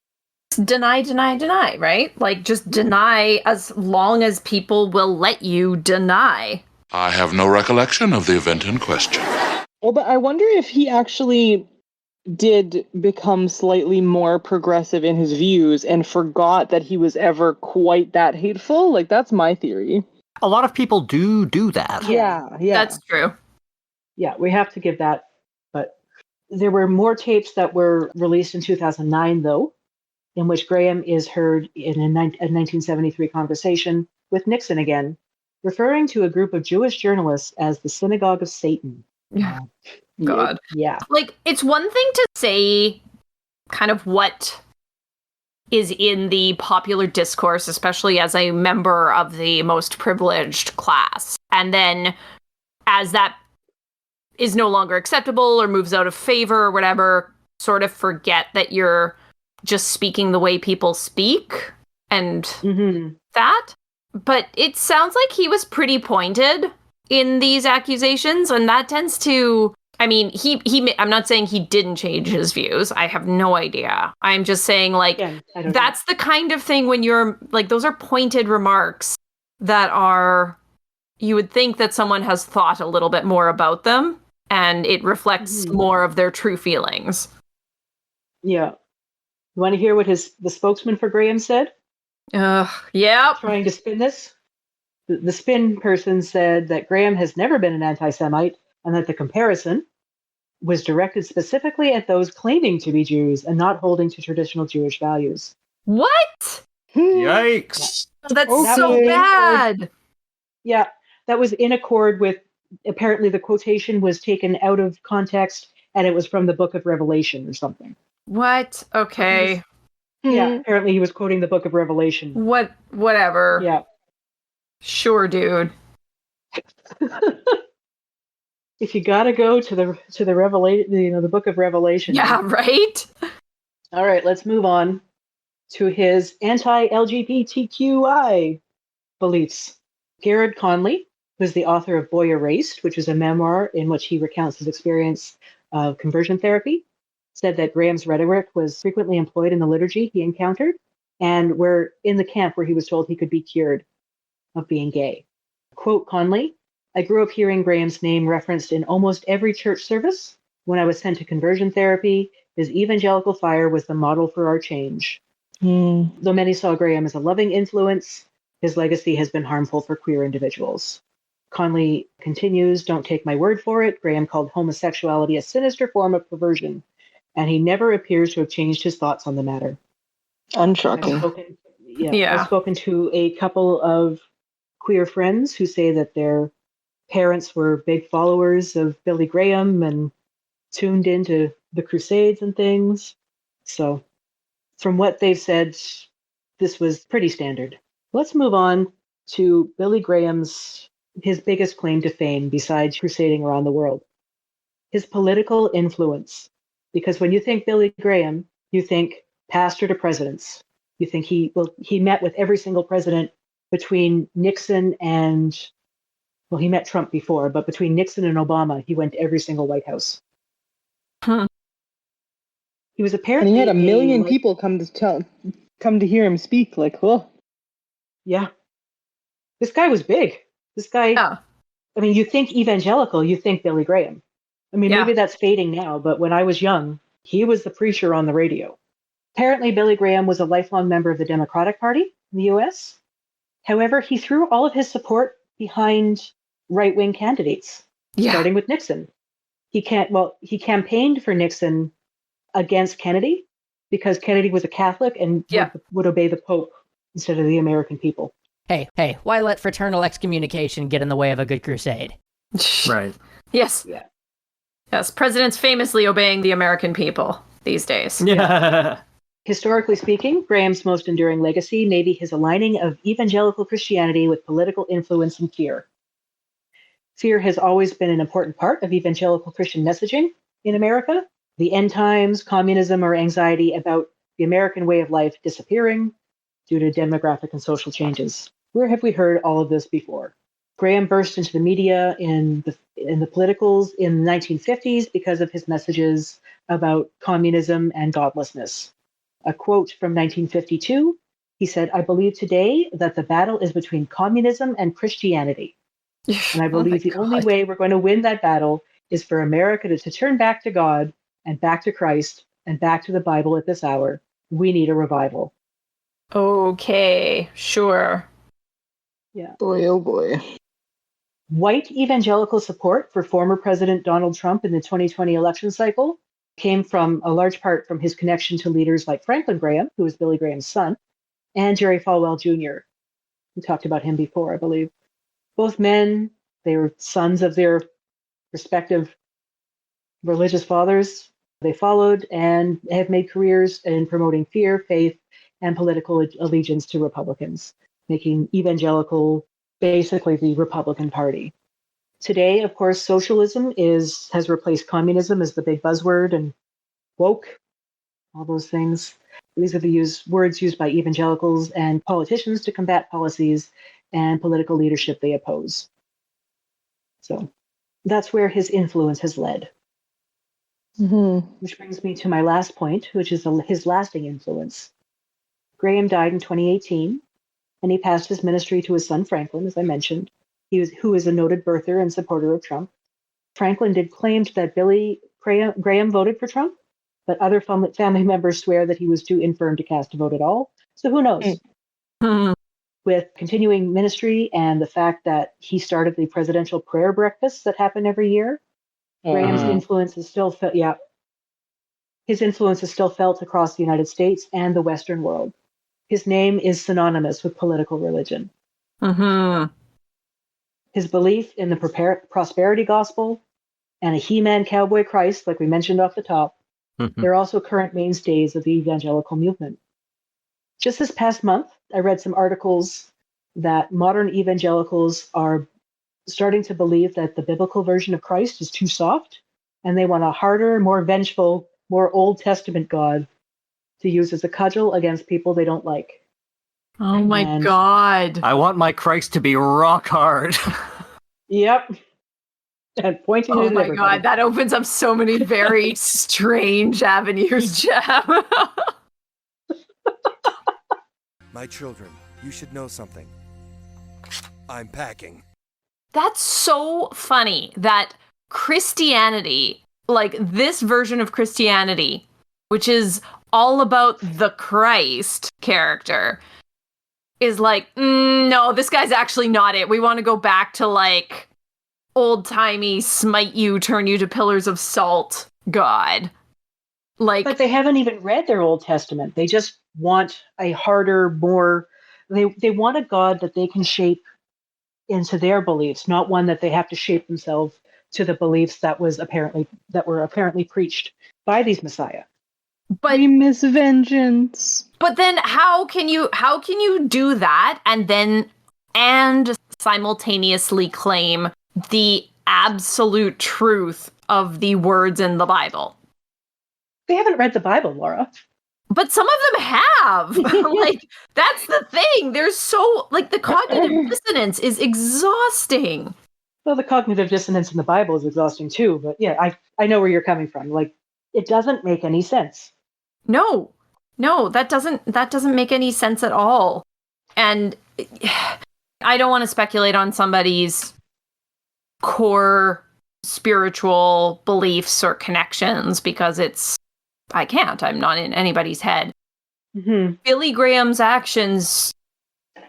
Deny, right? Like, just deny as long as people will let you deny. I have no recollection of the event in question. Well, but I wonder if he actually did become slightly more progressive in his views and forgot that he was ever quite that hateful. Like, that's my theory. A lot of people do that. Yeah. That's true. Yeah, we have to give that. But there were more tapes that were released in 2009, though, in which Graham is heard in a 1973 conversation with Nixon again, referring to a group of Jewish journalists as the Synagogue of Satan. Yeah. God. Yeah. Like, it's one thing to say kind of what is in the popular discourse, especially as a member of the most privileged class. And then as that is no longer acceptable or moves out of favor or whatever, sort of forget that you're just speaking the way people speak and that. But it sounds like he was pretty pointed in these accusations, and that tends to... I mean, I'm not saying he didn't change his views. I have no idea. I'm just saying, like, that's the kind of thing when you're, like, those are pointed remarks that are, you would think that someone has thought a little bit more about them, and it reflects more of their true feelings. Yeah. You want to hear what the spokesman for Graham said? Yeah. Trying to spin this? The spin person said that Graham has never been an anti-Semite, and that the comparison was directed specifically at those claiming to be Jews and not holding to traditional Jewish values. What? Yikes. That's so bad. Yeah, that was in accord with, apparently the quotation was taken out of context and it was from the book of Revelation or something. What? Okay. Yeah, apparently he was quoting the book of Revelation. Whatever. Yeah. Sure, dude. If you gotta go to the Revelation, the book of Revelation. Yeah, right? All right, let's move on to his anti-LGBTQI beliefs. Garrett Conley, who's the author of Boy Erased, which is a memoir in which he recounts his experience of conversion therapy, said that Graham's rhetoric was frequently employed in the liturgy he encountered, and were in the camp where he was told he could be cured of being gay. Quote Conley, "I grew up hearing Graham's name referenced in almost every church service. When I was sent to conversion therapy, his evangelical fire was the model for our change. Though many saw Graham as a loving influence, his legacy has been harmful for queer individuals." Conley continues, "Don't take my word for it. Graham called homosexuality a sinister form of perversion, and he never appears to have changed his thoughts on the matter." Unshocking. I've spoken to a couple of queer friends who say that their parents were big followers of Billy Graham and tuned into the Crusades and things. So from what they've said, this was pretty standard. Let's move on to Billy Graham's his biggest claim to fame besides crusading around the world. His political influence. Because when you think Billy Graham, you think pastor to presidents. You think he met with every single president between Nixon and, well, he met Trump before, but between Nixon and Obama, he went to every single White House. He was apparently, and he had 1 million people come to hear him speak. Like, oh, yeah, this guy was big. This guy, I mean, you think evangelical, you think Billy Graham. I mean, maybe that's fading now, but when I was young, he was the preacher on the radio. Apparently, Billy Graham was a lifelong member of the Democratic Party in the U.S. However, he threw all of his support behind right-wing candidates, starting with Nixon. He campaigned for Nixon against Kennedy because Kennedy was a Catholic and would obey the Pope instead of the American people. Hey, why let fraternal excommunication get in the way of a good crusade? Right. Yes. Yeah. Yes, presidents famously obeying the American people these days. Yeah. Historically speaking, Graham's most enduring legacy may be his aligning of evangelical Christianity with political influence and fear. Fear has always been an important part of evangelical Christian messaging in America. The end times, communism, or anxiety about the American way of life disappearing due to demographic and social changes. Where have we heard all of this before? Graham burst into the media in the politicals in the 1950s because of his messages about communism and godlessness. A quote from 1952, he said, "I believe today that the battle is between communism and Christianity. And I believe the only way we're going to win that battle is for America to turn back to God and back to Christ and back to the Bible at this hour. We need a revival." Okay, sure. Yeah. Boy, oh boy. White evangelical support for former President Donald Trump in the 2020 election cycle came from a large part from his connection to leaders like Franklin Graham, who was Billy Graham's son, and Jerry Falwell Jr. We talked about him before, I believe. Both men, they were sons of their respective religious fathers. They followed and have made careers in promoting fear, faith, and political allegiance to Republicans, making evangelical basically the Republican Party. Today, of course, socialism has replaced communism as the big buzzword, and woke, all those things. These are the words used by evangelicals and politicians to combat policies and political leadership they oppose. So that's where his influence has led. Mm-hmm. Which brings me to my last point, which is his lasting influence. Graham died in 2018, and he passed his ministry to his son Franklin, as I mentioned, who is a noted birther and supporter of Trump. Franklin did claim that Billy Graham voted for Trump, but other family members swear that he was too infirm to cast a vote at all. So who knows? With continuing ministry and the fact that he started the presidential prayer breakfasts that happen every year, Graham's influence is still felt. Yeah, his influence is still felt across the United States and the Western world. His name is synonymous with political religion. Mm-hmm. His belief in the prosperity gospel and a He-Man cowboy Christ, like we mentioned off the top, they're also current mainstays of the evangelical movement. Just this past month, I read some articles that modern evangelicals are starting to believe that the biblical version of Christ is too soft, and they want a harder, more vengeful, more Old Testament God to use as a cudgel against people they don't like. Oh my God. I want my Christ to be rock hard. Yep. And pointing oh at my everybody. God, that opens up so many very strange avenues, Jeff. My children, you should know something. I'm packing. That's so funny that Christianity, like this version of Christianity, which is all about the Christ character, is like, no, this guy's actually not it. We want to go back to like old-timey smite you, turn you to pillars of salt God. Like, but they haven't even read their Old Testament. They just want a harder, more, they want a God that they can shape into their beliefs, not one that they have to shape themselves to the beliefs that were apparently preached by these Messiah. But we miss vengeance. But then how can you do that and simultaneously claim the absolute truth of the words in the Bible. They haven't read the Bible, Laura. But some of them have. Like, that's the thing. There's so, like, the cognitive dissonance is exhausting. Well, the cognitive dissonance in the Bible is exhausting too, but yeah, I know where you're coming from. Like, it doesn't make any sense. No, that doesn't make any sense at all. And I don't want to speculate on somebody's core spiritual beliefs or connections because I can't. I'm not in anybody's head. Mm-hmm. Billy Graham's actions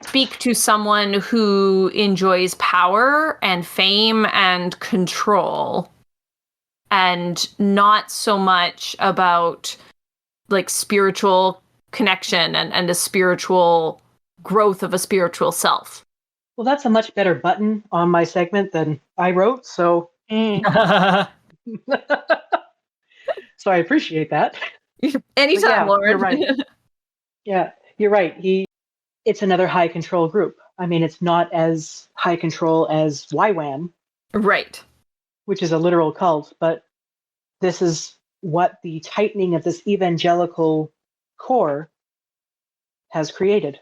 speak to someone who enjoys power and fame and control, and not so much about like spiritual connection and a spiritual growth of a spiritual self. Well, that's a much better button on my segment than I wrote, so so I appreciate that. Anytime, Lauren. You're right. Yeah, you're right. It's another high control group. I mean, it's not as high control as YWAM. Right. Which is a literal cult, but this is what the tightening of this evangelical core has created.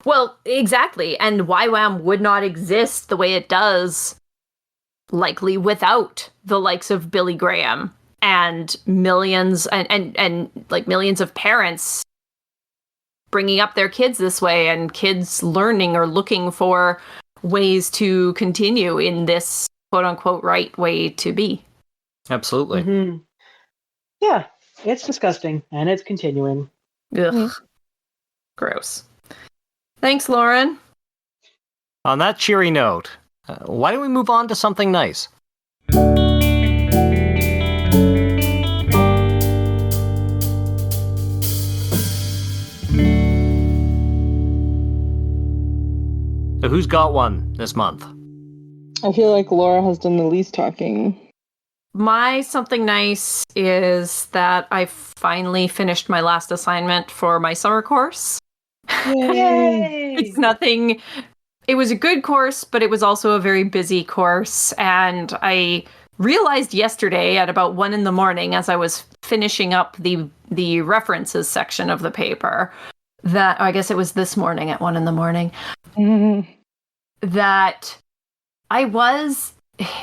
Well, exactly. And YWAM would not exist the way it does, likely without the likes of Billy Graham and millions and like millions of parents bringing up their kids this way, and kids learning or looking for ways to continue in this quote unquote right way to be. Absolutely. Mm-hmm. Yeah, it's disgusting and it's continuing. Ugh. Mm-hmm. Gross. Thanks, Lauren. On that cheery note, why don't we move on to something nice? So who's got one this month? I feel like Laura has done the least talking. My something nice is that I finally finished my last assignment for my summer course. Yay! It's nothing. It was a good course, but it was also a very busy course. And I realized yesterday at about 1 a.m, as I was finishing up the references section of the paper, that I guess it was this morning at 1 a.m, that I was,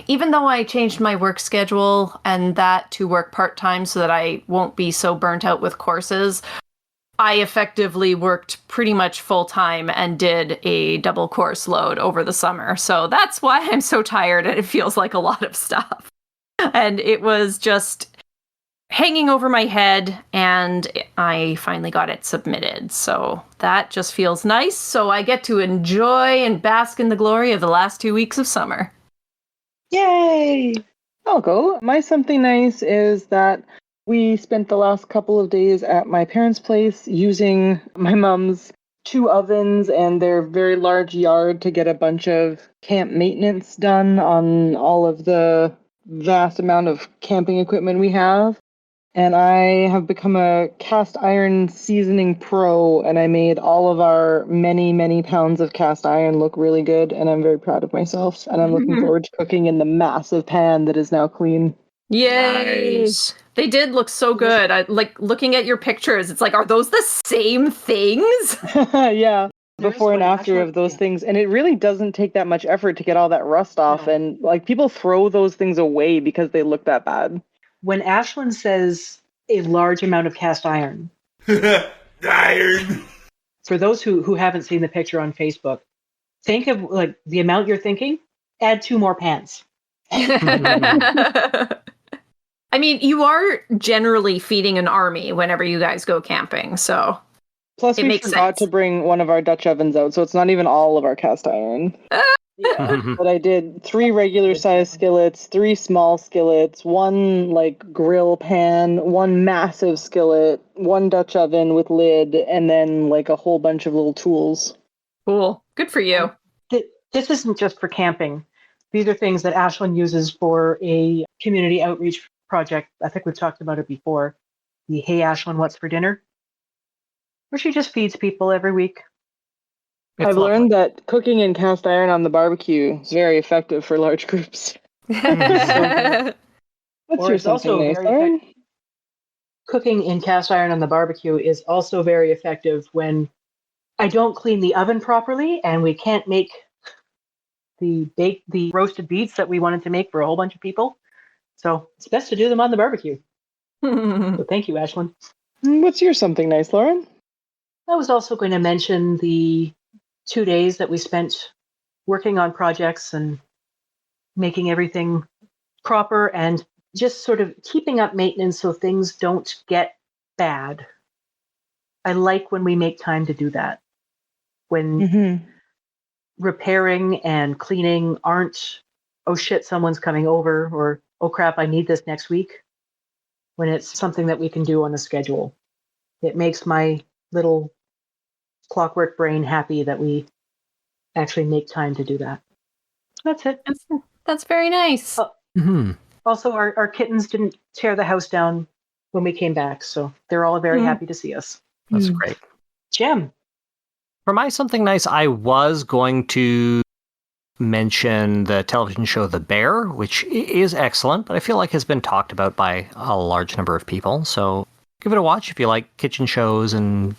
even though I changed my work schedule and that to work part-time so that I won't be so burnt out with courses, I effectively worked pretty much full-time and did a double course load over the summer. So that's why I'm so tired and it feels like a lot of stuff. And it was just hanging over my head, and I finally got it submitted. So that just feels nice. So I get to enjoy and bask in the glory of the last 2 weeks of summer. Yay! I'll go. My something nice is that we spent the last couple of days at my parents' place using my mom's 2 ovens and their very large yard to get a bunch of camp maintenance done on all of the vast amount of camping equipment we have. And I have become a cast iron seasoning pro, and I made all of our many, many pounds of cast iron look really good, and I'm very proud of myself. And I'm looking forward to cooking in the massive pan that is now clean. Yay! Nice. They did look so good. I like looking at your pictures. It's like, are those the same things? Yeah. Before and after of those things. And it really doesn't take that much effort to get all that rust off. No. And like people throw those things away because they look that bad. When Ashlyn says a large amount of cast iron, iron. For those who haven't seen the picture on Facebook, think of like the amount you're thinking, add 2 more pans. I mean, you are generally feeding an army whenever you guys go camping, so plus we forgot to bring one of our Dutch ovens out, so it's not even all of our cast iron. Yeah, but I did 3 regular size skillets, 3 small skillets, 1 like grill pan, 1 massive skillet, 1 Dutch oven with lid, and then like a whole bunch of little tools. Cool. Good for you. This isn't just for camping. These are things that Ashlyn uses for a community outreach project. I think we've talked about it before. The Hey Ashlyn, What's for Dinner? Where she just feeds people every week. I've learned that cooking in cast iron on the barbecue is very effective for large groups. What's Or your it's also something nice, very Lauren? Cooking in cast iron on the barbecue is also very effective when I don't clean the oven properly and we can't make the roasted beets that we wanted to make for a whole bunch of people. So it's best to do them on the barbecue. So thank you, Ashlyn. What's your something nice, Lauren? I was also going to mention the 2 days that we spent working on projects and making everything proper and just sort of keeping up maintenance so things don't get bad. I like when we make time to do that. When repairing and cleaning aren't, oh shit, someone's coming over, or oh crap, I need this next week. When it's something that we can do on a schedule. It makes my little clockwork brain happy that we actually make time to do that. That's it. That's very nice. Also, our kittens didn't tear the house down when we came back, so they're all very happy to see us. That's great. Jim. For my something nice, I was going to mention the television show The Bear, which is excellent, but I feel like has been talked about by a large number of people. So give it a watch if you like kitchen shows and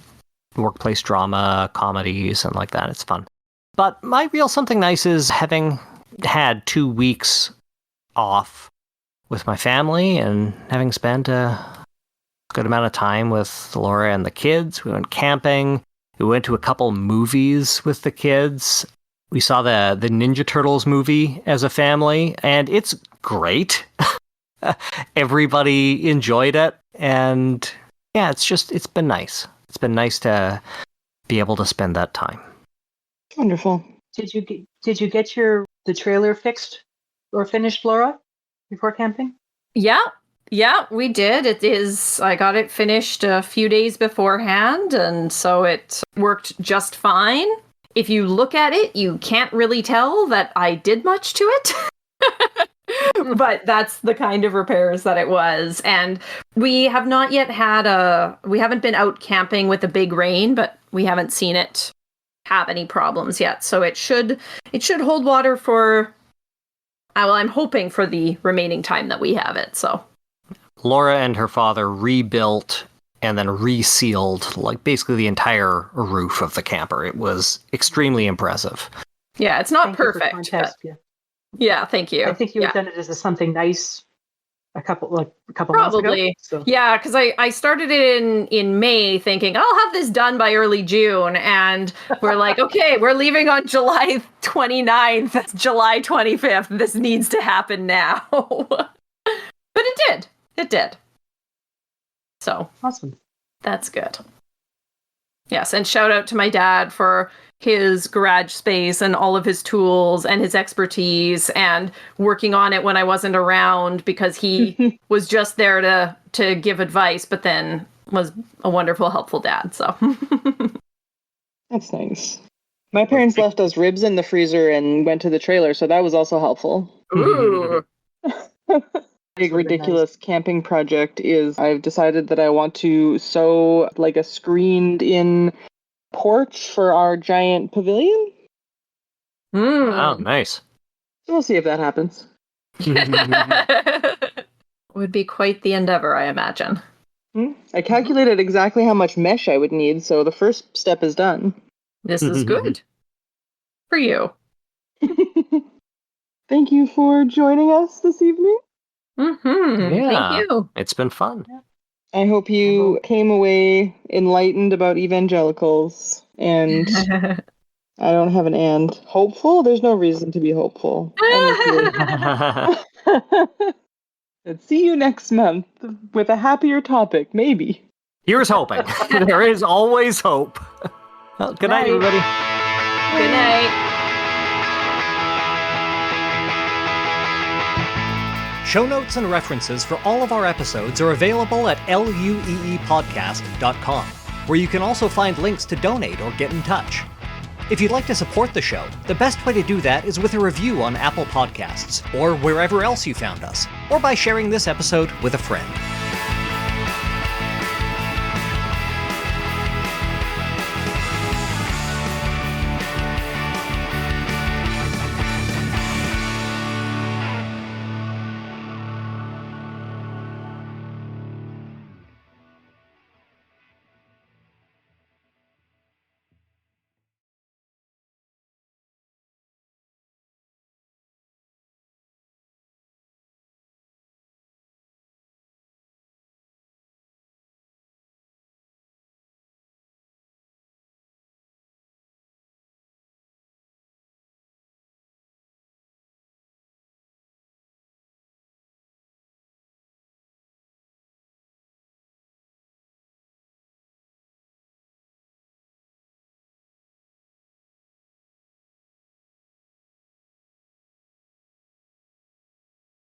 workplace drama, comedies, and like that. It's fun. But my real something nice is having had 2 weeks off with my family and having spent a good amount of time with Laura and the kids. We went camping. We went to a couple movies with the kids. We saw the Ninja Turtles movie as a family, and it's great. Everybody enjoyed it, and yeah, it's been nice. It's been nice to be able to spend that time. Wonderful. Did you get the trailer fixed or finished, Laura, before camping? Yeah, we did. I got it finished a few days beforehand, and so it worked just fine. If you look at it, you can't really tell that I did much to it. But that's the kind of repairs that it was. And we have not yet we haven't been out camping with a big rain, but we haven't seen it have any problems yet. So it should hold water for, well, I'm hoping for the remaining time that we have it. So Laura and her father rebuilt and then resealed like basically the entire roof of the camper. It was extremely impressive. Yeah, it's not perfect. Yeah, thank you. I think you had done it as something nice a couple months ago. Probably. So. Yeah, because I started it in May thinking, I'll have this done by early June. And we're like, okay, we're leaving on July 29th. That's July 25th. This needs to happen now. But it did. It did. So. Awesome. That's good. Yes, and shout out to my dad for his garage space and all of his tools and his expertise and working on it when I wasn't around, because he was just there to give advice, but then was a wonderful, helpful dad. So that's nice. My parents left us ribs in the freezer and went to the trailer, so that was also helpful. Ooh. Big ridiculous camping project is I've decided that I want to sew like a screened in porch for our giant pavilion. Oh, nice. We'll see if that happens. Would be quite the endeavor, I imagine. I calculated exactly how much mesh I would need, so the first step is done. This is good. For you. Thank you for joining us this evening. Yeah, thank you. It's been fun. I hope you came away enlightened about evangelicals, and I don't have an and. Hopeful? There's no reason to be hopeful. Let's see you next month with a happier topic, maybe. Here's hoping. There is always hope. Well, good night, everybody. Good night. Show notes and references for all of our episodes are available at lueepodcast.com, where you can also find links to donate or get in touch. If you'd like to support the show, the best way to do that is with a review on Apple Podcasts, or wherever else you found us, or by sharing this episode with a friend.